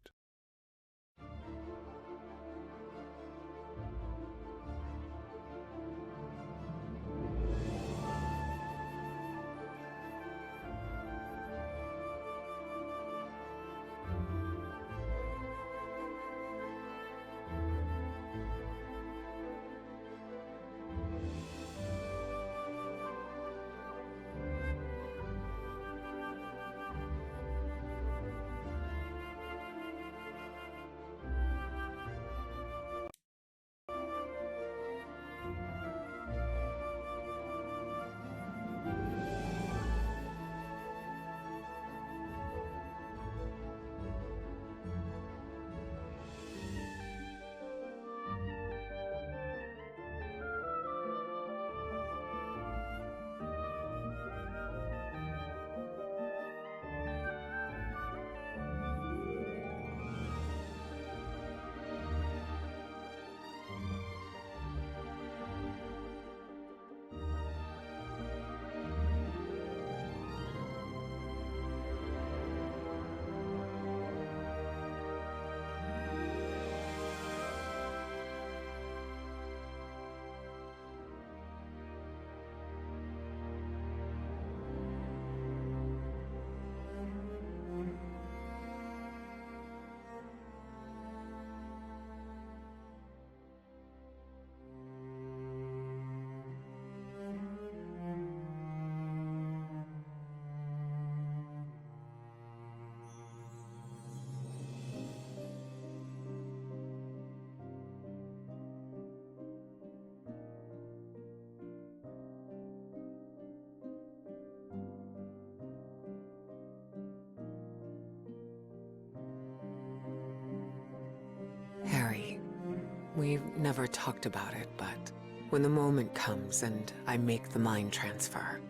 We've never talked about it, but when the moment comes and I make the mind transfer,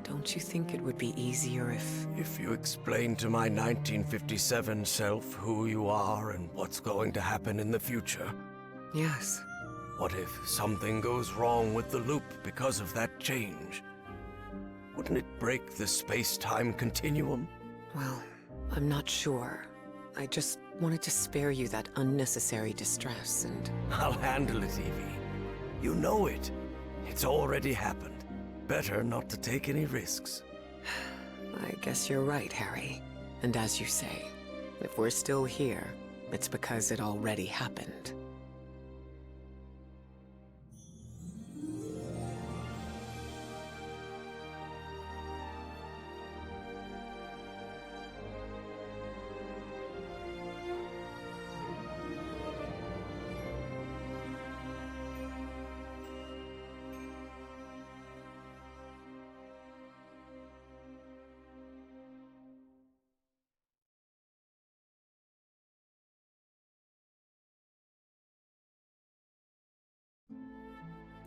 don't you think it would be easier if... If you explain to my 1957 self who you are and what's going to happen in the future? Yes. What if something goes wrong with the loop because of that change? Wouldn't it break the space-time continuum? Well, I'm not sure. I just wanted to spare you that unnecessary distress and... I'll handle it, Evie. You know it. It's already happened. Better not to take any risks. I guess you're right, Harry. And as you say, if we're still here, it's because it already happened.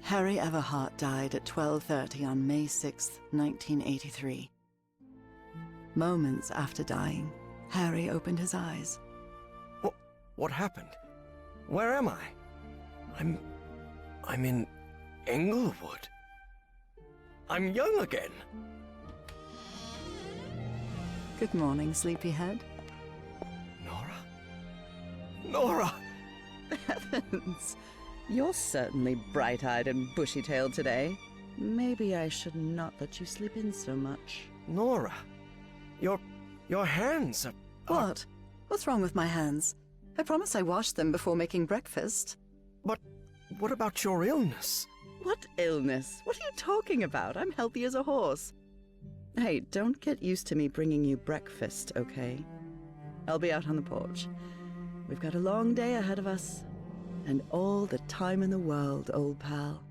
Harry Everhart died at 12:30 on May 6, 1983. Moments after dying, Harry opened his eyes. What happened? Where am I? I'm in Englewood. I'm young again. Good morning, sleepyhead. Nora! Heavens! You're certainly bright-eyed and bushy-tailed today. Maybe I should not let you sleep in so much. Nora, your hands are... What? What's wrong with my hands? I promise I washed them before making breakfast. But what about your illness? What illness? What are you talking about? I'm healthy as a horse. Hey, don't get used to me bringing you breakfast, okay? I'll be out on the porch. We've got a long day ahead of us. And all the time in the world, old pal.